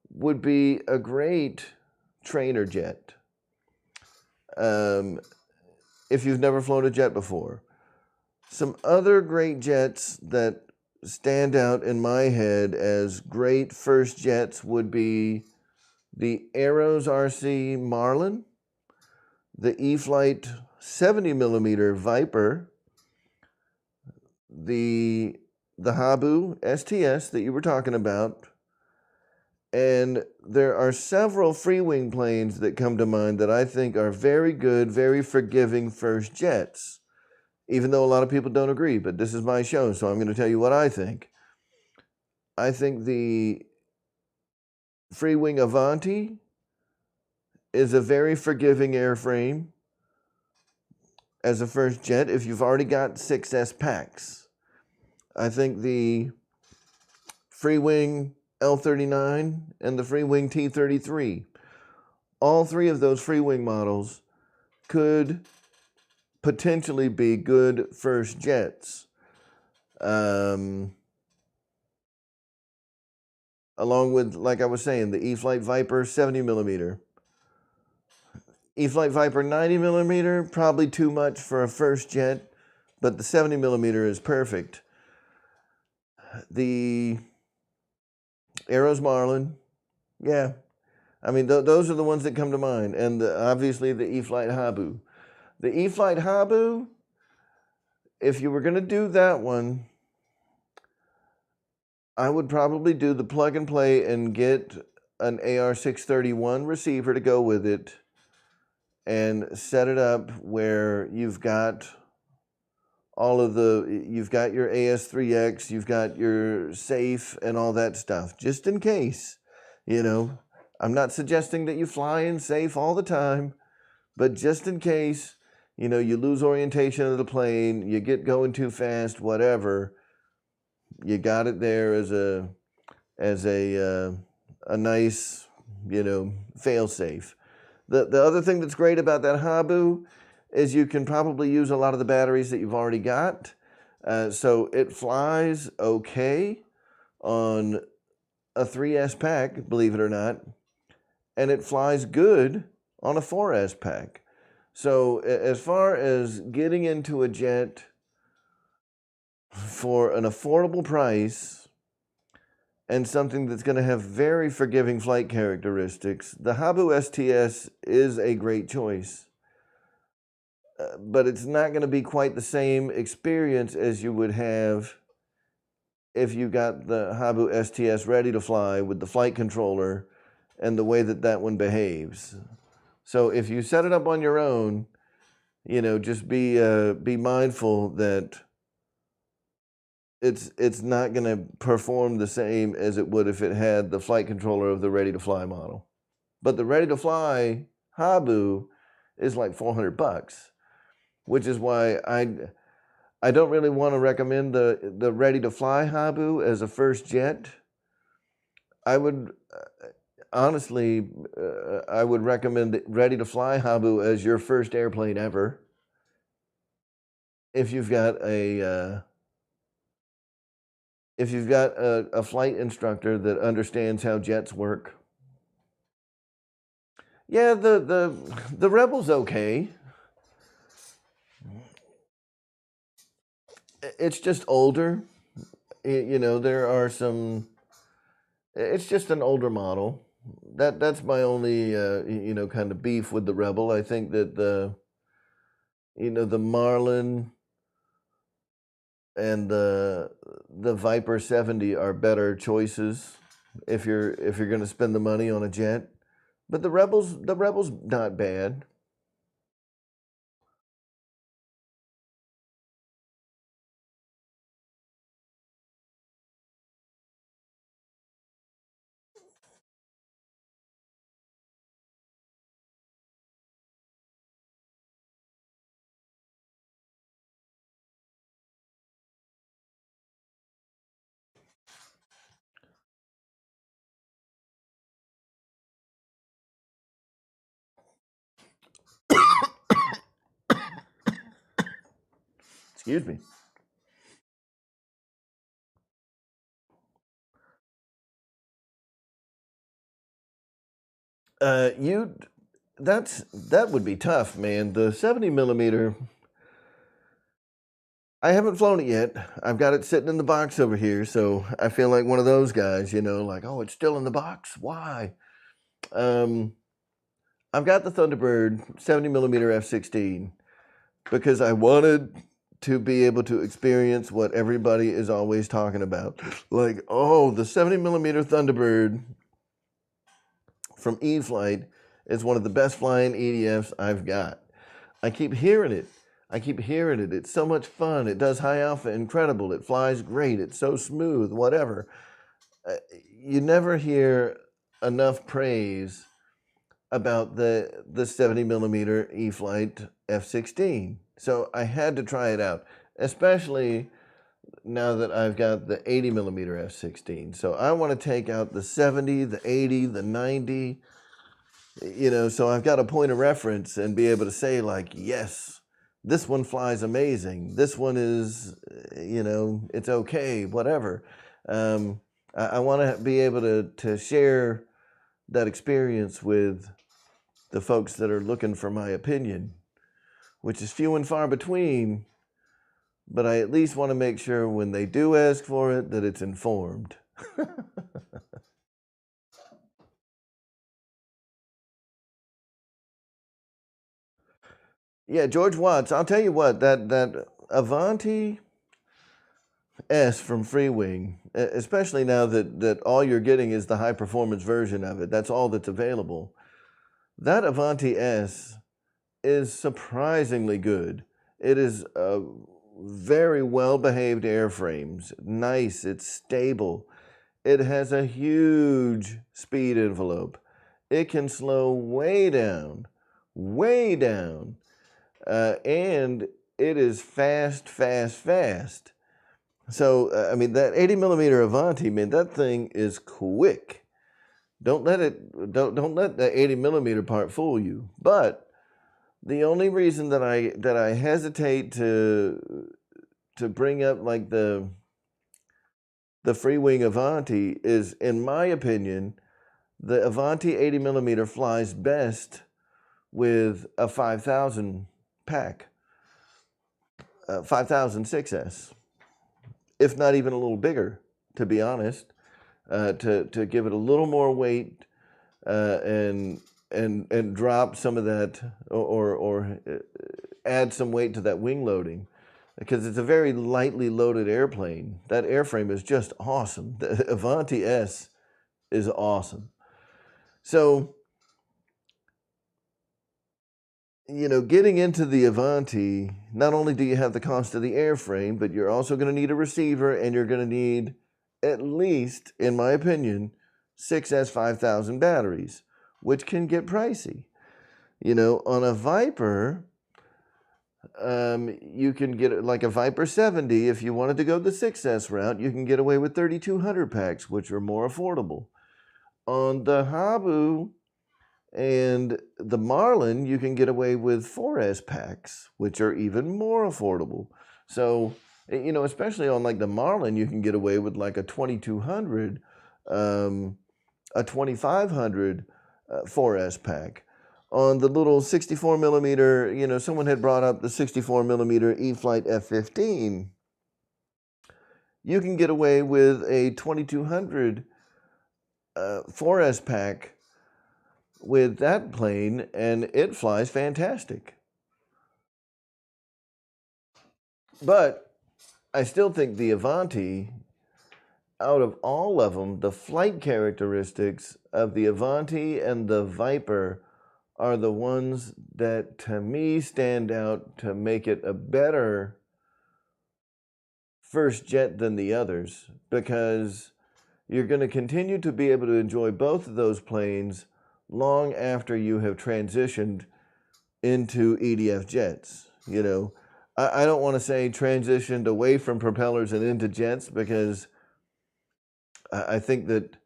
would be a great trainer jet. If you've never flown a jet before. Some other great jets that stand out in my head as great first jets would be the Aeros RC Marlin, the E-flite 70mm Viper, the Habu STS that you were talking about, and there are several free-wing planes that come to mind that I think are very good, very forgiving first jets, even though a lot of people don't agree. But this is my show, so I'm going to tell you what I think. I think the free-wing Avanti is a very forgiving airframe as a first jet if you've already got 6S packs. I think the free-wing L39 and the free-wing T33, all three of those free-wing models could potentially be good first jets. Along with, like I was saying, the E-flite Viper 70mm. E-flite Viper 90mm, probably too much for a first jet, but the 70mm is perfect. The Aeros Marlin, yeah. I mean, those are the ones that come to mind. And obviously the E-flite Habu. The E-flite Habu if you were going to do that one, I would probably do the plug and play and get an AR-631 receiver to go with it and set it up where you've got you've got your AS3X, you've got your safe and all that stuff, just in case. I'm not suggesting that you fly in safe all the time, but just in case, you lose orientation of the plane, you get going too fast, whatever, you got it there as a nice, fail safe. The other thing that's great about that Habu is you can probably use a lot of the batteries that you've already got. So it flies okay on a 3S pack, believe it or not, and it flies good on a 4S pack. So as far as getting into a jet for an affordable price and something that's going to have very forgiving flight characteristics, the Habu STS is a great choice. But it's not going to be quite the same experience as you would have if you got the Habu STS ready to fly with the flight controller and the way that one behaves. So if you set it up on your own, just be mindful that it's not going to perform the same as it would if it had the flight controller of the ready to fly model. But the ready to fly Habu is like $400, which is why I don't really want to recommend the ready to fly Habu as a first jet. I would honestly, I would recommend the ready to fly Habu as your first airplane ever. If you've got a flight instructor that understands how jets work. Yeah, the Rebel's okay. It's just older. There are some. It's just an older model. That's my only kind of beef with the Rebel. I think that the Marlin and the Viper 70 are better choices if you're going to spend the money on a jet. But the Rebel's not bad. Excuse me. That would be tough, man. The 70 millimeter. I haven't flown it yet. I've got it sitting in the box over here, so I feel like one of those guys, like, oh, it's still in the box. Why? I've got the Thunderbird 70 millimeter F-16 because I wanted to be able to experience what everybody is always talking about. Like, oh, the 70 millimeter Thunderbird from E-flite is one of the best flying EDFs I've got. I keep hearing it. It's so much fun. It does high alpha incredible. It flies great. It's so smooth, whatever. You never hear enough praise about the 70 millimeter E-flite F-16. So I had to try it out, especially now that I've got the 80 millimeter F-16. So I want to take out the 70, the 80, the 90, so I've got a point of reference and be able to say, like, yes, this one flies amazing. This one is, it's okay, whatever. I want to be able to share that experience with the folks that are looking for my opinion, which is few and far between, but I at least want to make sure when they do ask for it that it's informed. Yeah, George Watts. I'll tell you what, that Avanti S from Freewing, especially now that all you're getting is the high performance version of it. That's all that's available. That Avanti S is surprisingly good. It is very well behaved airframes. Nice, it's stable. It has a huge speed envelope. It can slow way down, and it is fast, fast, fast. So, I mean, that 80 millimeter Avanti, man, that thing is quick. Don't let the 80 millimeter part fool you. But the only reason that I hesitate to bring up like the Freewing Avanti is, in my opinion, the Avanti 80 millimeter flies best with a 5000 pack, 5000 6S, if not even a little bigger, to be honest, to give it a little more weight and drop some of that or add some weight to that wing loading, because it's a very lightly loaded airplane. That airframe is just awesome. The Avanti S is awesome. So, you know, getting into the Avanti, not only do you have the cost of the airframe, but you're also going to need a receiver, and you're going to need at least, in my opinion, 6S 5000 batteries, which can get pricey. You know, on a Viper, you can get like a Viper 70. If you wanted to go the 6S route, you can get away with 3200 packs, which are more affordable. On the Habu and the Marlin, you can get away with 4S packs, which are even more affordable. So, you know, especially on like the Marlin, you can get away with like a 2200, a 2500 4S pack. On the little 64 millimeter, you know, someone had brought up the 64 millimeter E-flite F-16. You can get away with a 2200 4S pack with that plane, and it flies fantastic. But I still think the Avanti, out of all of them, the flight characteristics of the Avanti and the Viper are the ones that, to me, stand out to make it a better first jet than the others, because you're going to continue to be able to enjoy both of those planes long after you have transitioned into EDF jets. You know, I don't want to say transitioned away from propellers and into jets, because I think that,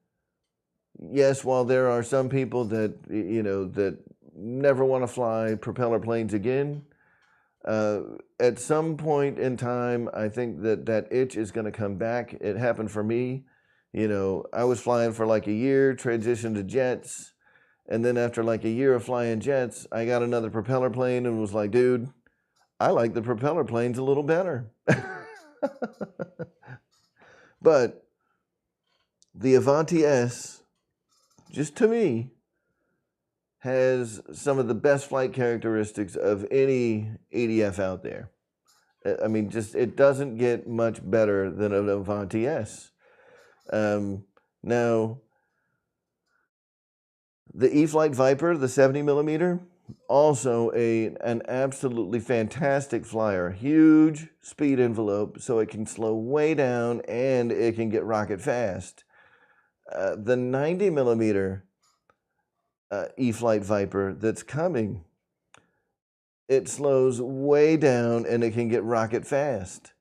yes, while there are some people that, you know, that never want to fly propeller planes again, at some point in time, I think that itch is going to come back. It happened for me. You know, I was flying for like a year, transitioned to jets, and then after like a year of flying jets, I got another propeller plane and was like, dude, I like the propeller planes a little better. But the Avanti S, just to me, has some of the best flight characteristics of any EDF out there. I mean, just, it doesn't get much better than an Avanti S. Now, the E-flite Viper, the 70 millimeter, also an absolutely fantastic flyer. Huge speed envelope, so it can slow way down and it can get rocket fast. The 90 millimeter E-flite Viper that's coming, it slows way down and it can get rocket fast.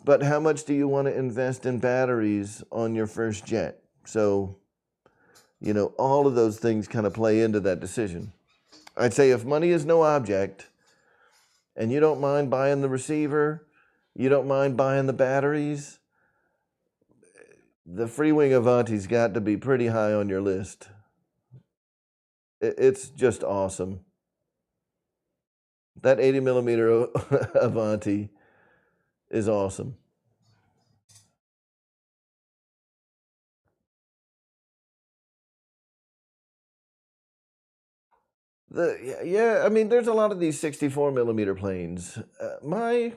But how much do you want to invest in batteries on your first jet? So, you know, all of those things kind of play into that decision. I'd say if money is no object and you don't mind buying the receiver, you don't mind buying the batteries, the Freewing Avanti's got to be pretty high on your list. It's just awesome. That 80 millimeter Avanti is awesome. Yeah, I mean, there's a lot of these 64 millimeter planes. My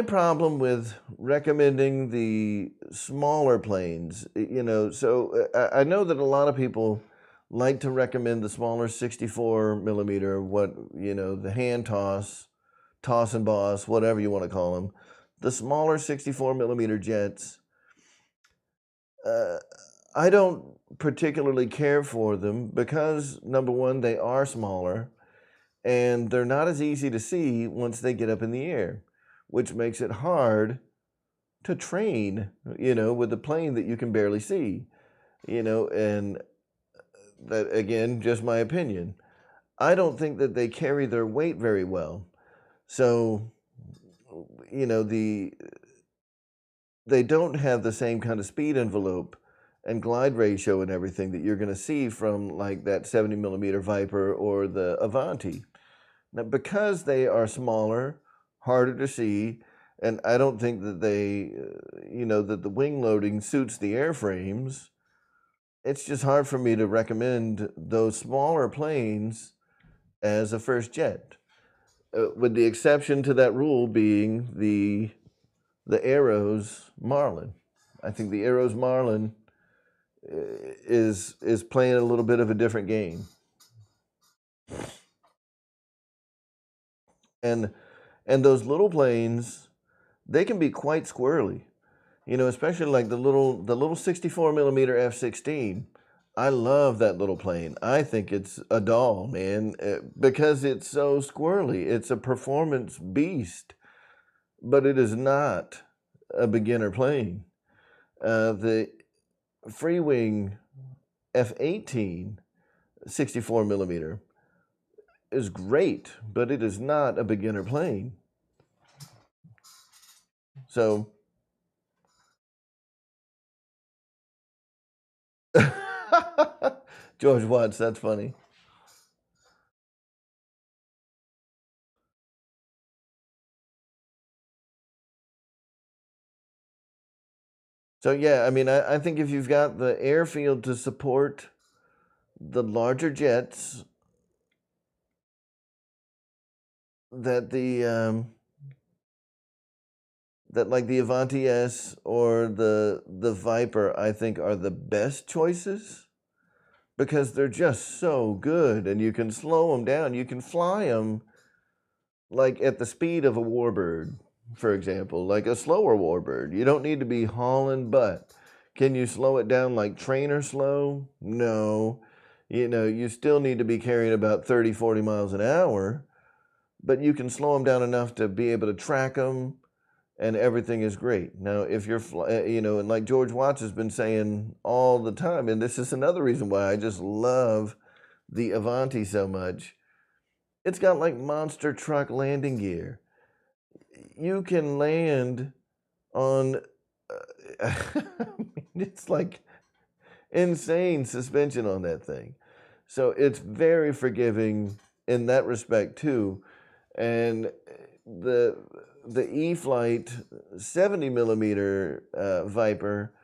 problem with recommending the smaller planes, so I know that a lot of people like to recommend the smaller 64 millimeter, the hand toss and boss, whatever you want to call them, the smaller 64 millimeter jets. I don't particularly care for them because, number one, they are smaller and they're not as easy to see once they get up in the air, which makes it hard to train, with a plane that you can barely see, and that, again, just my opinion. I don't think that they carry their weight very well. So, they don't have the same kind of speed envelope and glide ratio and everything that you're going to see from like that 70 millimeter Viper or the Avanti. Now, because they are smaller, harder to see, and I don't think that that the wing loading suits the airframes, it's just hard for me to recommend those smaller planes as a first jet, with the exception to that rule being the Aero's Marlin. I think the Aero's Marlin is playing a little bit of a different game. And those little planes, they can be quite squirrely, especially like the little 64 millimeter F-16. I love that little plane. I think it's a doll, man, because it's so squirrely. It's a performance beast, but it is not a beginner plane. The Freewing F-18 64 millimeter is great, but it is not a beginner plane. So George Watts, that's funny. So yeah, I mean, I think if you've got the airfield to support the larger jets, that like the Avanti S or the Viper, I think are the best choices because they're just so good, and you can slow them down. You can fly them like at the speed of a warbird, for example, like a slower warbird. You don't need to be hauling butt. Can you slow it down like trainer slow? No. You still need to be carrying about 30, 40 miles an hour, but you can slow them down enough to be able to track them, and everything is great. Now, if you're, and like George Watts has been saying all the time, and this is another reason why I just love the Avanti so much, it's got like monster truck landing gear. You can land on, it's like insane suspension on that thing. So it's very forgiving in that respect too. And the E-flite 70 millimeter Viper,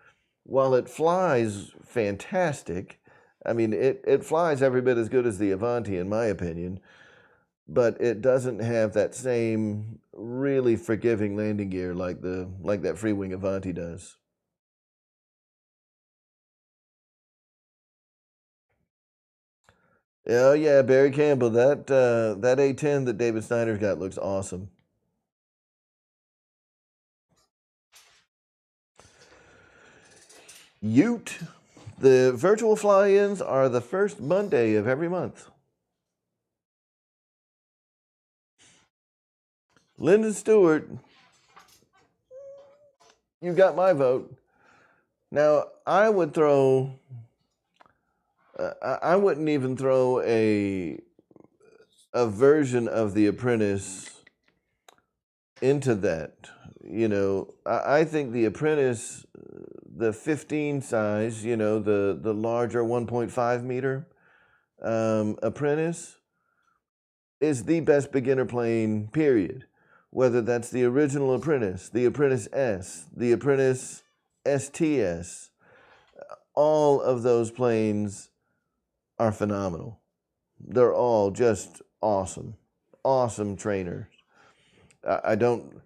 while it flies fantastic, I mean, it flies every bit as good as the Avanti in my opinion, but it doesn't have that same really forgiving landing gear like that Freewing Avanti does. Oh yeah, Barry Campbell, that A-10 that David Snyder's got looks awesome. Ute. The virtual fly-ins are the first Monday of every month. Lyndon Stewart, you got my vote. Now, I would throw, I wouldn't even throw a version of The Apprentice into that. I think The Apprentice, the 15 size, the larger 1.5 meter Apprentice is the best beginner plane, period. Whether that's the original Apprentice, the Apprentice S, the Apprentice STS, all of those planes are phenomenal. They're all just awesome, awesome trainers. I don't,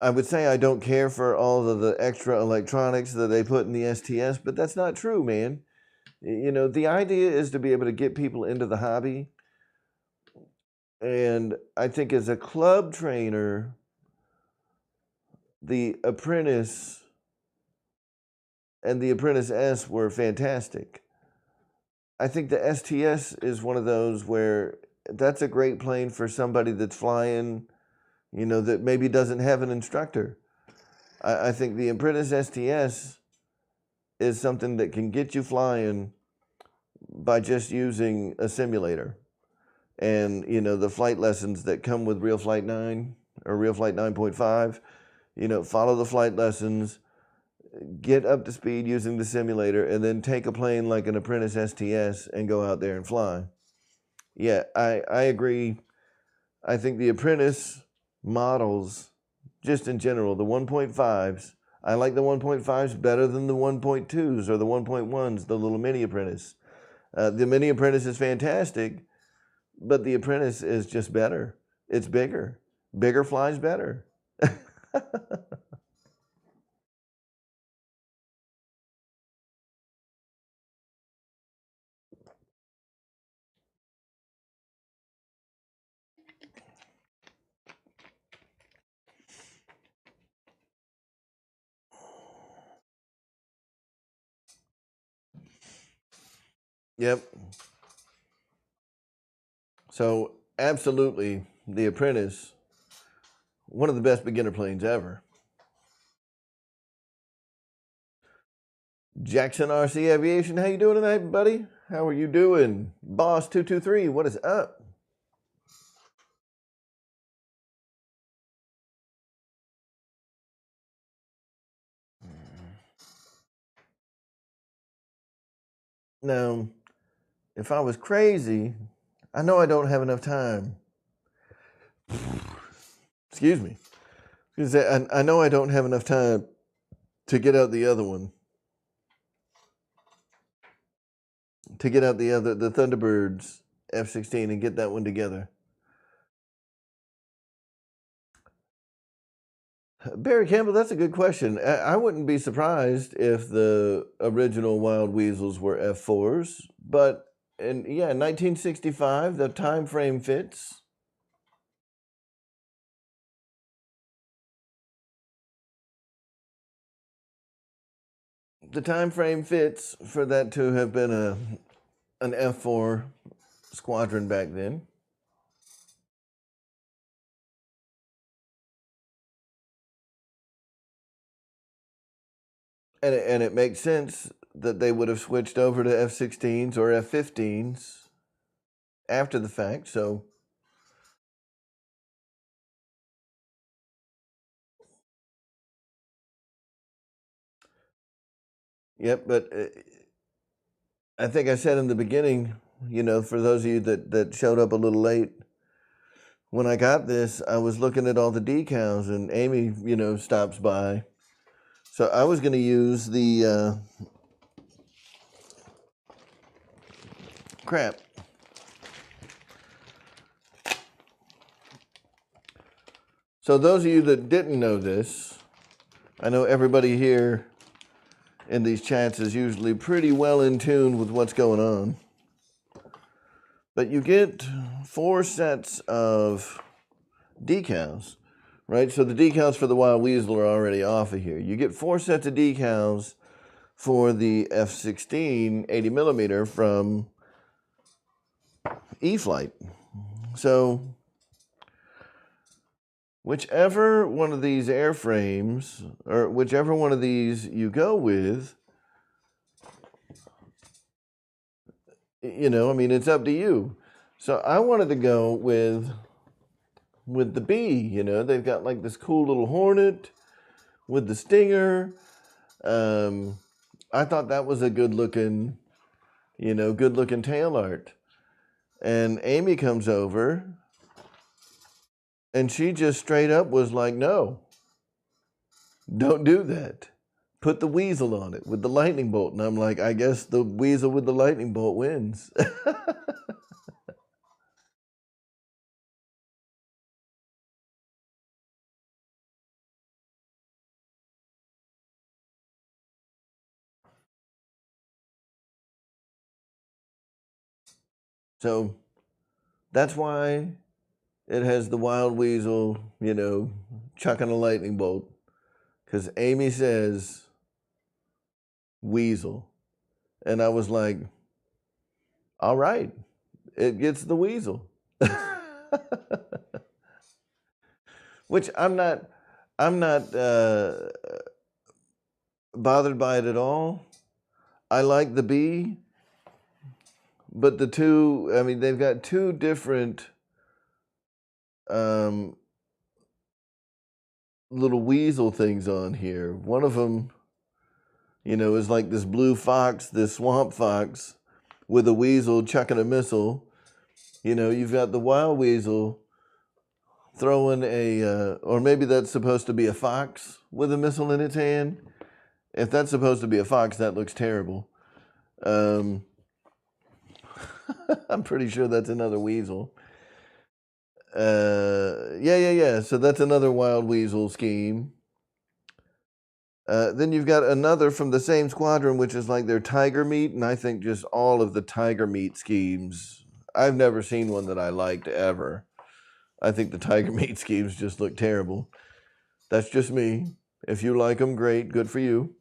I would say I don't care for all of the extra electronics that they put in the STS, but that's not true, man. You know, the idea is to be able to get people into the hobby. And I think as a club trainer, the Apprentice and the Apprentice S were fantastic. I think the STS is one of those where that's a great plane for somebody that's flying, you know, that maybe doesn't have an instructor. I think the Apprentice STS is something that can get you flying by just using a simulator. And, you know, the flight lessons that come with Real Flight 9 or Real Flight 9.5, you know, follow the flight lessons, get up to speed using the simulator, and then take a plane like an Apprentice STS and go out there and fly. Yeah, I agree. I think the Apprentice models, just in general, the 1.5s, I like the 1.5s better than the 1.2s or the 1.1s, the little mini Apprentice. The mini Apprentice is fantastic, but the Apprentice is just better. It's bigger. Bigger flies better. Yep. So absolutely, the Apprentice, one of the best beginner planes ever. Jackson RC Aviation, how you doing tonight, buddy? How are you doing? Boss 223, what is up? Now, if I was crazy, I know I don't have enough time. Excuse me. I know I don't have enough time to get out the other one. To get out the Thunderbirds F-16 and get that one together. Barry Campbell, that's a good question. I wouldn't be surprised if the original Wild Weasels were F4s, but in 1965, the time frame fits. The time frame fits for that to have been an F4 squadron back then. And it makes sense that they would have switched over to F-16s or F-15s after the fact. So, yep. But I think I said in the beginning, you know, for those of you that showed up a little late, when I got this, I was looking at all the decals, and Amy, you know, stops by. So I was going to use the crap. So those of you that didn't know this, I know everybody here in these chats is usually pretty well in tune with what's going on. But you get 4 sets of decals, right? So the decals for the Wild Weasel are already off of here. You get 4 sets of decals for the F-16 80 millimeter from E-flite. So whichever one of these airframes, or whichever one of these you go with, you know, I mean, it's up to you. So I wanted to go with the B, you know. They've got like this cool little Hornet with the Stinger. I thought that was a good looking, you know, good looking tail art. And Amy comes over and she just straight up was like, no, don't do that. put the weasel on it with the lightning bolt. And I'm like, I guess the weasel with the lightning bolt wins. So that's why it has the wild weasel, you know, chucking a lightning bolt. Because Amy says weasel. And I was like, all right, it gets the weasel. Which I'm not bothered by it at all. I like the bee, but the two, I mean, they've got two different little weasel things on here. One of them, you know, is like this blue fox, this swamp fox with a weasel chucking a missile. You know, you've got the wild weasel throwing or maybe that's supposed to be a fox with a missile in its hand. If that's supposed to be a fox, that looks terrible. I'm pretty sure that's another weasel. Yeah. So that's another wild weasel scheme. Then you've got another from the same squadron, which is like their tiger meat, and I think just all of the tiger meat schemes. I've never seen one that I liked ever. I think the tiger meat schemes just look terrible. That's just me. If you like them, great, good for you.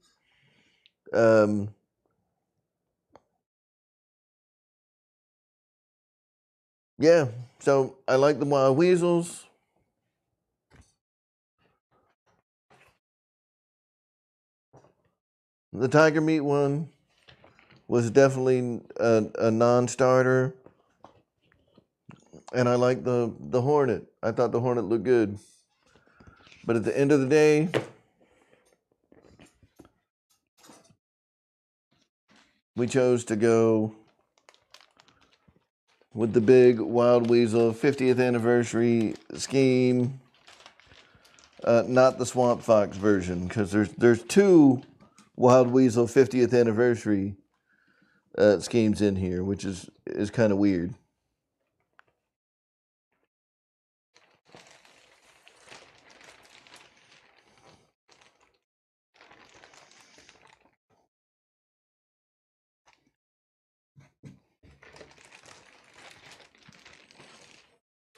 Yeah, so I like the wild weasels. The tiger meat one was definitely a non-starter. And I like the Hornet. I thought the Hornet looked good. But at the end of the day, we chose to go with the big Wild Weasel 50th anniversary scheme. Not the Swamp Fox version, because there's two Wild Weasel 50th anniversary schemes in here, which is kind of weird.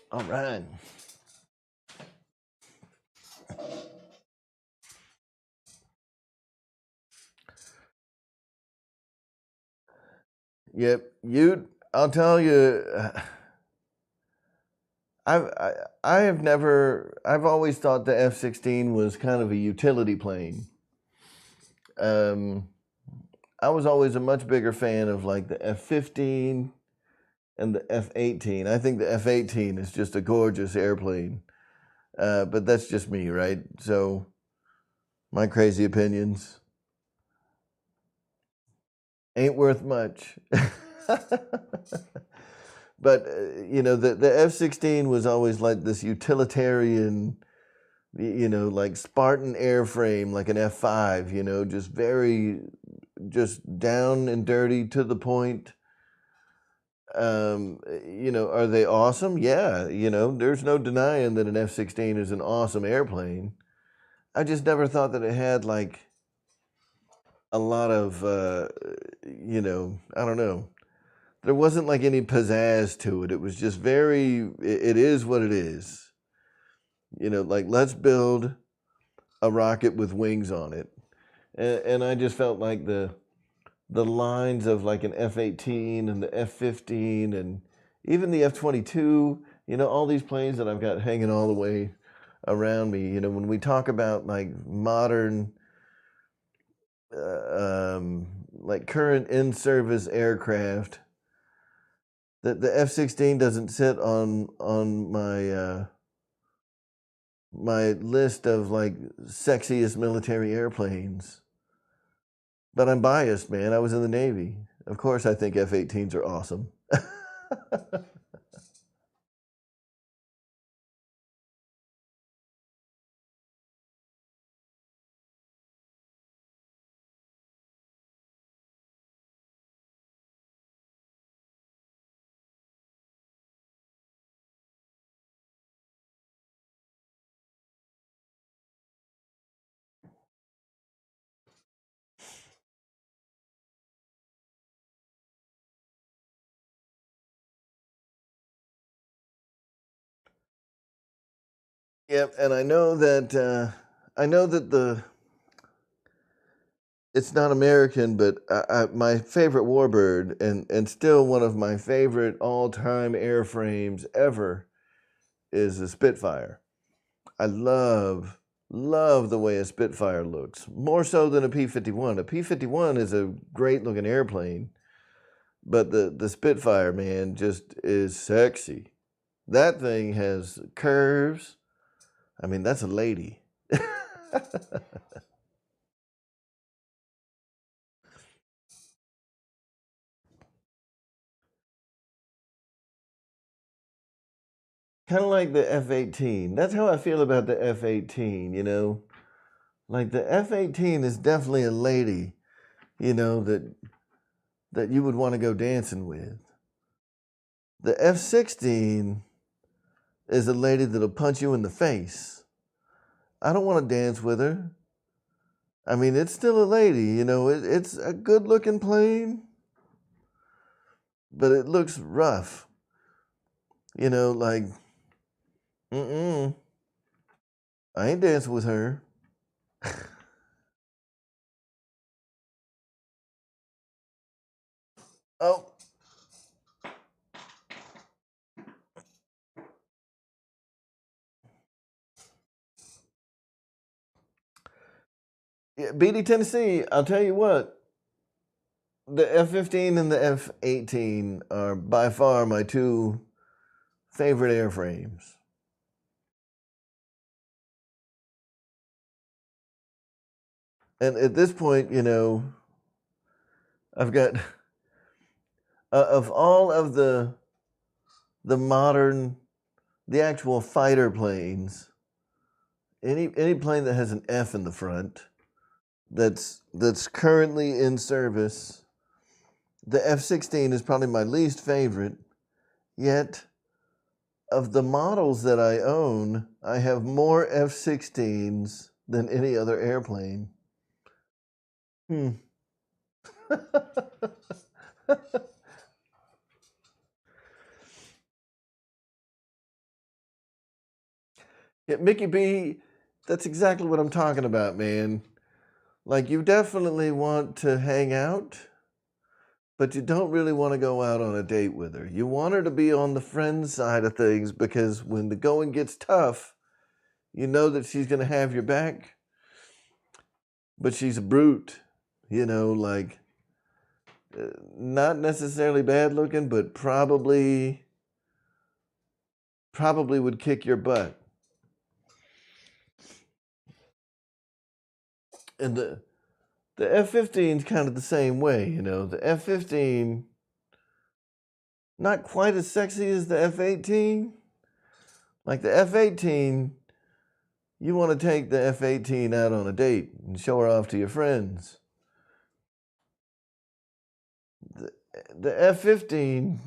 All right. Yep, I'll tell you, I have never. I've always thought the F-16 was kind of a utility plane. I was always a much bigger fan of like the F-15 and the F-18. I think the F-18 is just a gorgeous airplane, but that's just me, right? So my crazy opinions ain't worth much. But you know, the F-16 was always like this utilitarian, you know, like Spartan airframe, like an F-5, you know, just very, just down and dirty to the point. You know, are they awesome? Yeah, you know, there's no denying that an F-16 is an awesome airplane. I just never thought that it had like a lot of, you know, I don't know. There wasn't like any pizzazz to it. It was just very, it is what it is. You know, like let's build a rocket with wings on it. And I just felt like the lines of like an F-18 and the F-15 and even the F-22, you know, all these planes that I've got hanging all the way around me, you know, when we talk about like modern, like current in-service aircraft, the F-16 doesn't sit on my my list of like sexiest military airplanes. But I'm biased, man. I was in the Navy. Of course, I think F-18s are awesome. Yep, and I know that it's not American, but my favorite warbird and still one of my favorite all-time airframes ever is a Spitfire. I love the way a Spitfire looks, more so than a P-51. A P-51 is a great looking airplane, but the Spitfire, man, just is sexy. That thing has curves. I mean, that's a lady. Kind of like the F-18. That's how I feel about the F-18, you know? Like the F-18 is definitely a lady, you know, that you would want to go dancing with. The F-16 is a lady that'll punch you in the face. I don't want to dance with her. I mean, it's still a lady, you know, it's a good looking plane, but it looks rough. You know, like, I ain't dancing with her. Oh, yeah, BD Tennessee, I'll tell you what, the F-15 and the F-18 are by far my two favorite airframes. And at this point, you know, I've got of all of the modern, the actual fighter planes, any plane that has an F in the front that's currently in service, the F-16 is probably my least favorite. Yet, of the models that I own, I have more F-16s than any other airplane. Hmm. Yeah, Mickey B, that's exactly what I'm talking about, man. Like, you definitely want to hang out, but you don't really want to go out on a date with her. You want her to be on the friend side of things because when the going gets tough, you know that she's going to have your back, but she's a brute, you know, like, not necessarily bad looking, but probably would kick your butt. And the F-15 is kind of the same way, you know. The F-15, not quite as sexy as the F-18. Like the F-18, you want to take the F-18 out on a date and show her off to your friends. The F-15,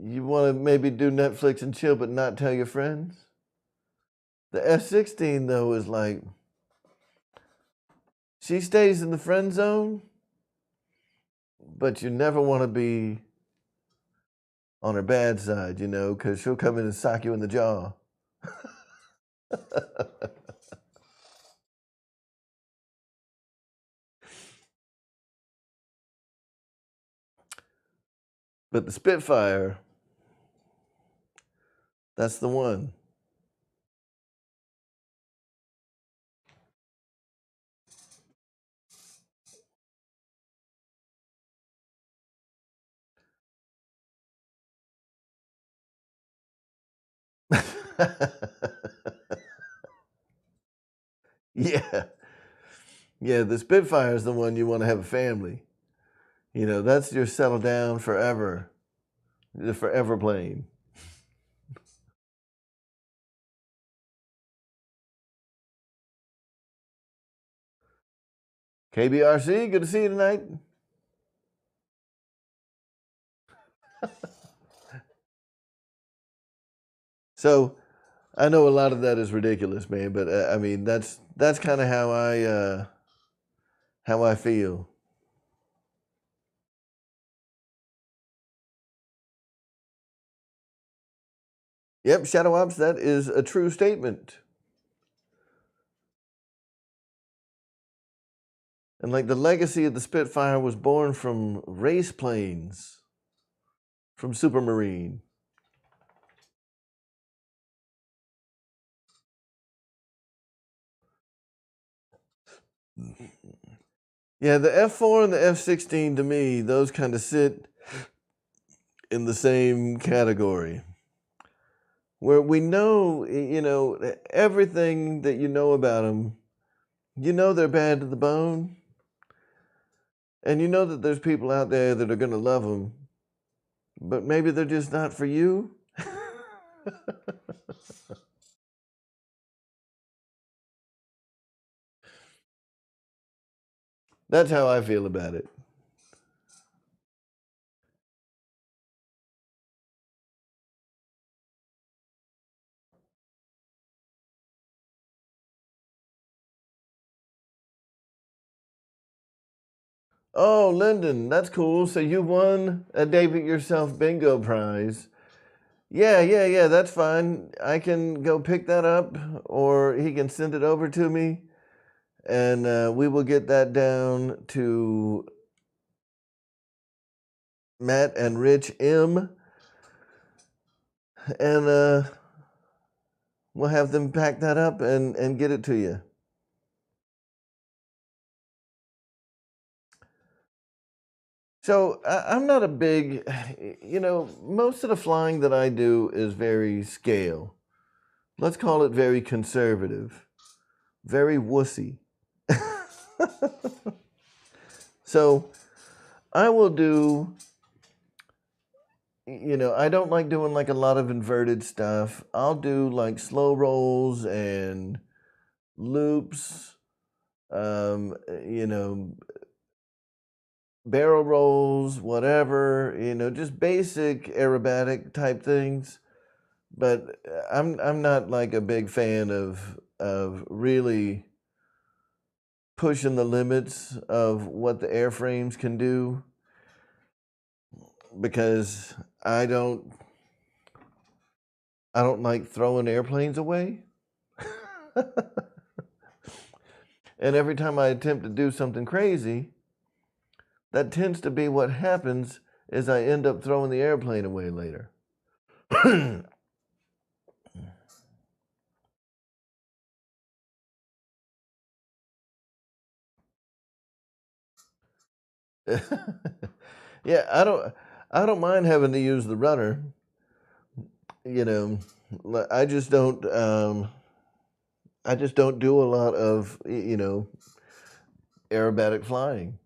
you want to maybe do Netflix and chill, but not tell your friends. The F-16, though, is like, she stays in the friend zone, but you never want to be on her bad side, you know, because she'll come in and sock you in the jaw. But the Spitfire, that's the one. Yeah. Yeah, the Spitfire is the one you want to have a family. You know, that's your settle down forever, the forever plane. KBRC, good to see you tonight. So, I know a lot of that is ridiculous, man, but I mean that's kind of how I feel. Yep, Shadow Ops, that is a true statement. And like the legacy of the Spitfire was born from race planes, from Supermarine. Yeah, the F4 and the F-16, to me, those kind of sit in the same category. Where we know, everything that you know about them, you know they're bad to the bone. And you know that there's people out there that are going to love them, but maybe they're just not for you. That's how I feel about it. Oh, Lyndon, that's cool. So you won a David Yourself Bingo prize. Yeah, that's fine. I can go pick that up, or he can send it over to me, and we will get that down to Matt and Rich M, and we'll have them pack that up and get it to you. So I'm not a big, most of the flying that I do is very scale. Let's call it very conservative, very wussy. So I will do, I don't like doing like a lot of inverted stuff. I'll do like slow rolls and loops, um, you know, barrel rolls, whatever, just basic aerobatic type things. But I'm not like a big fan of really pushing the limits of what the airframes can do, because I don't like throwing airplanes away. And every time I attempt to do something crazy, that tends to be what happens, is I end up throwing the airplane away later. Yeah, I don't mind having to use the rudder. You know, I just don't do a lot of aerobatic flying.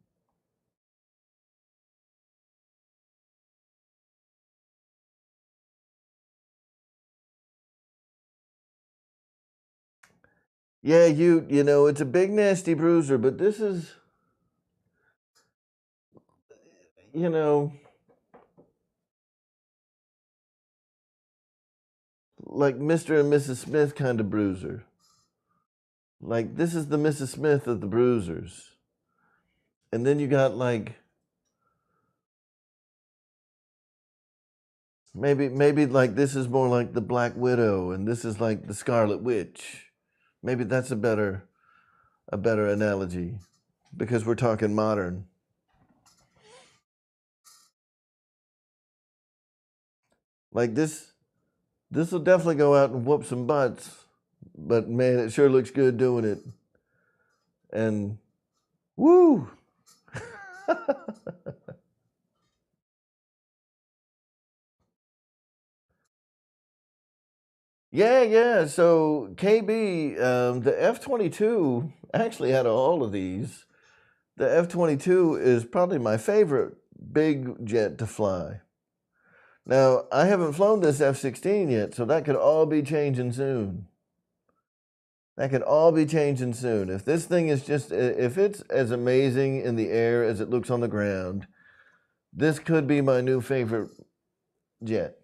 Yeah, it's a big nasty bruiser, but this is, you know, like Mr. and Mrs. Smith kind of bruiser. Like, this is the Mrs. Smith of the bruisers. And then you got like maybe like this is more like the Black Widow, and this is like the Scarlet Witch. Maybe that's a better analogy, because we're talking modern. Like this will definitely go out and whoop some butts, but man, it sure looks good doing it. And woo! Yeah. So KB, the F-22, actually out of all of these, the F-22 is probably my favorite big jet to fly. Now, I haven't flown this F-16 yet, so that could all be changing soon. That could all be changing soon. If this thing is if it's as amazing in the air as it looks on the ground, this could be my new favorite jet.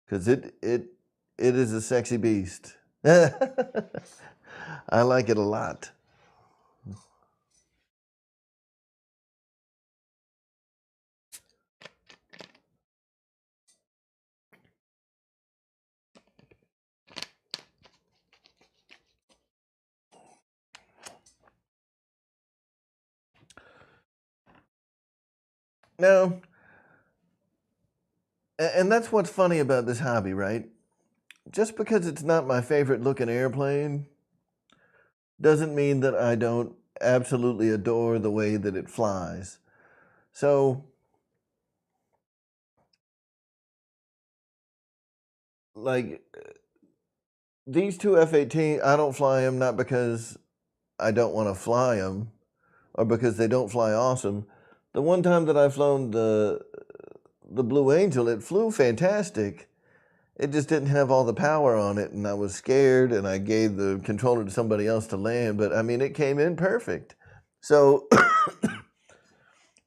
Because it is a sexy beast. I like it a lot. Now, and that's what's funny about this hobby, right? Just because it's not my favorite looking airplane doesn't mean that I don't absolutely adore the way that it flies. So, like, these two F-18, I don't fly them not because I don't want to fly them or because they don't fly awesome. The one time that I've flown the Blue Angel, it flew fantastic. It just didn't have all the power on it, and I was scared, and I gave the controller to somebody else to land, but I mean, it came in perfect. So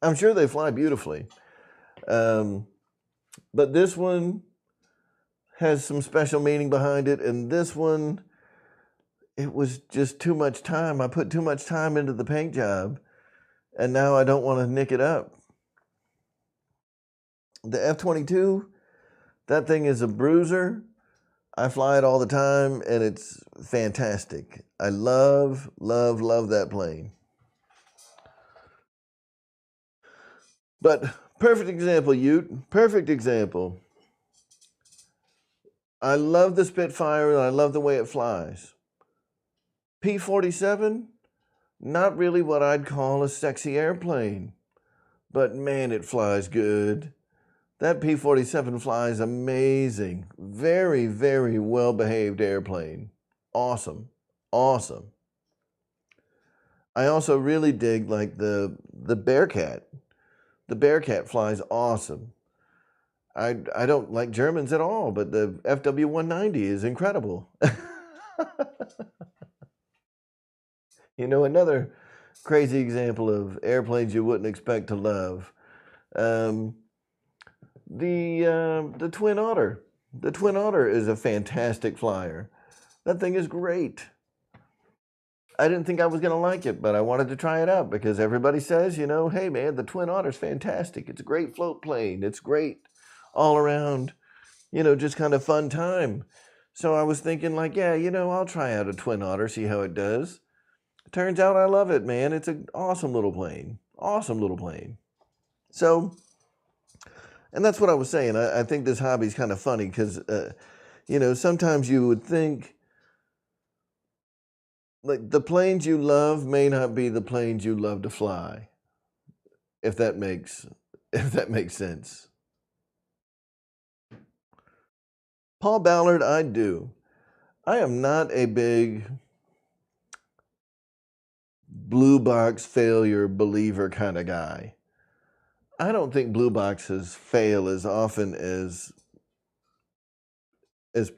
I'm sure they fly beautifully. But this one has some special meaning behind it, and this one, it was just too much time. I put too much time into the paint job, and now I don't want to nick it up. The F-22, that thing is a bruiser. I fly it all the time, and it's fantastic. I love, love, love that plane. But perfect example, Ute. Perfect example. I love the Spitfire, and I love the way it flies. P-47, not really what I'd call a sexy airplane. But man, it flies good. That P-47 flies amazing. Very, very well-behaved airplane. Awesome. Awesome. I also really dig like the Bearcat. The Bearcat flies awesome. I don't like Germans at all, but the FW-190 is incredible. You know, another crazy example of airplanes you wouldn't expect to love. The Twin Otter. The Twin Otter is a fantastic flyer. That thing is great. I didn't think I was going to like it, but I wanted to try it out because everybody says, you know, hey man, the Twin Otter's fantastic. It's a great float plane. It's great all around, you know, just kind of fun time. So I was thinking like, yeah, you know, I'll try out a Twin Otter, see how it does. It turns out I love it, man. It's an awesome little plane. Awesome little plane. So, and that's what I was saying. I think this hobby is kind of funny because, you know, sometimes you would think like the planes you love may not be the planes you love to fly, if that makes sense. Paul Ballard, I do. I am not a big blue box failure believer kind of guy. I don't think blue boxes fail as often as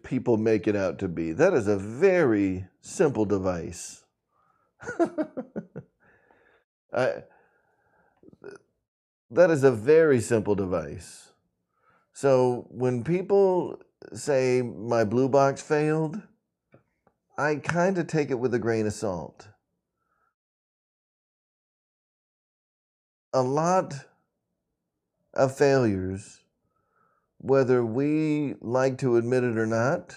people make it out to be. That is a very simple device. That is a very simple device. So when people say my blue box failed, I kind of take it with a grain of salt. A lot of failures, whether we like to admit it or not.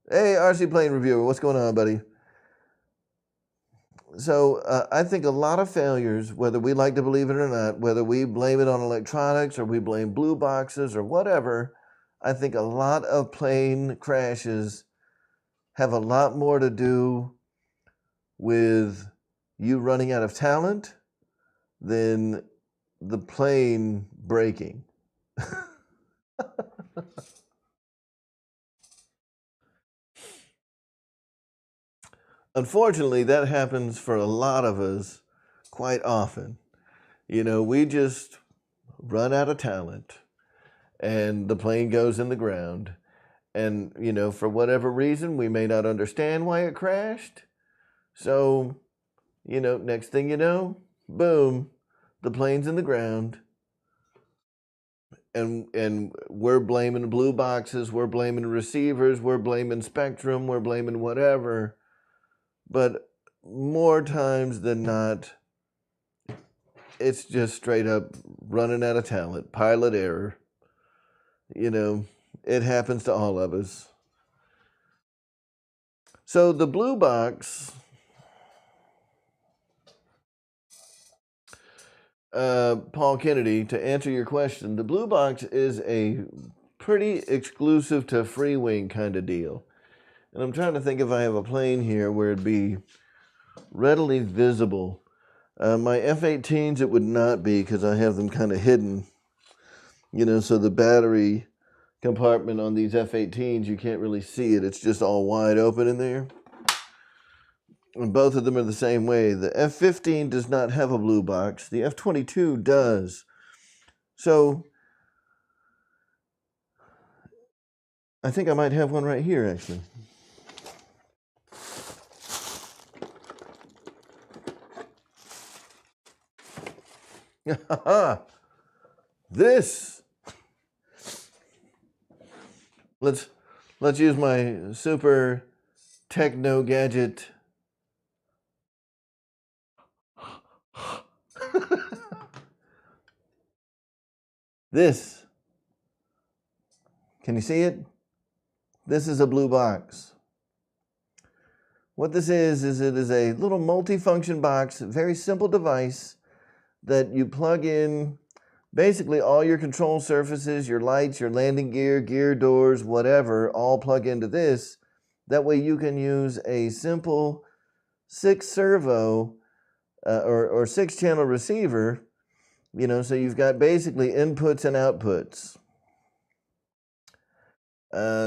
Hey, RC Plane Reviewer, what's going on, buddy? So I think a lot of failures, whether we like to believe it or not, whether we blame it on electronics or we blame blue boxes or whatever, I think a lot of plane crashes have a lot more to do with you running out of talent than the plane breaking. Unfortunately, that happens for a lot of us quite often. You know, we just run out of talent and the plane goes in the ground. And, you know, for whatever reason, we may not understand why it crashed. So, you know, next thing you know, boom, the plane's in the ground. And we're blaming blue boxes, we're blaming receivers, we're blaming spectrum, we're blaming whatever. But more times than not, it's just straight up running out of talent, pilot error. You know, it happens to all of us. So the blue box Paul Kennedy, to answer your question, the blue box is a pretty exclusive to free wing kind of deal. And I'm trying to think if I have a plane here where it'd be readily visible. My F-18s, it would not be because I have them kind of hidden. You know, so the battery compartment on these F-18s, you can't really see it. It's just all wide open in there. And both of them are the same way. The F-15 does not have a blue box. The F-22 does. So I think I might have one right here, actually. This. Let's use my super techno gadget. This. Can you see it? This is a blue box. What this is it is a little multi-function box, very simple device that you plug in basically all your control surfaces, your lights, your landing gear, gear doors, whatever, all plug into this. That way you can use a simple 6-servo or 6-channel receiver, you know, so you've got basically inputs and outputs.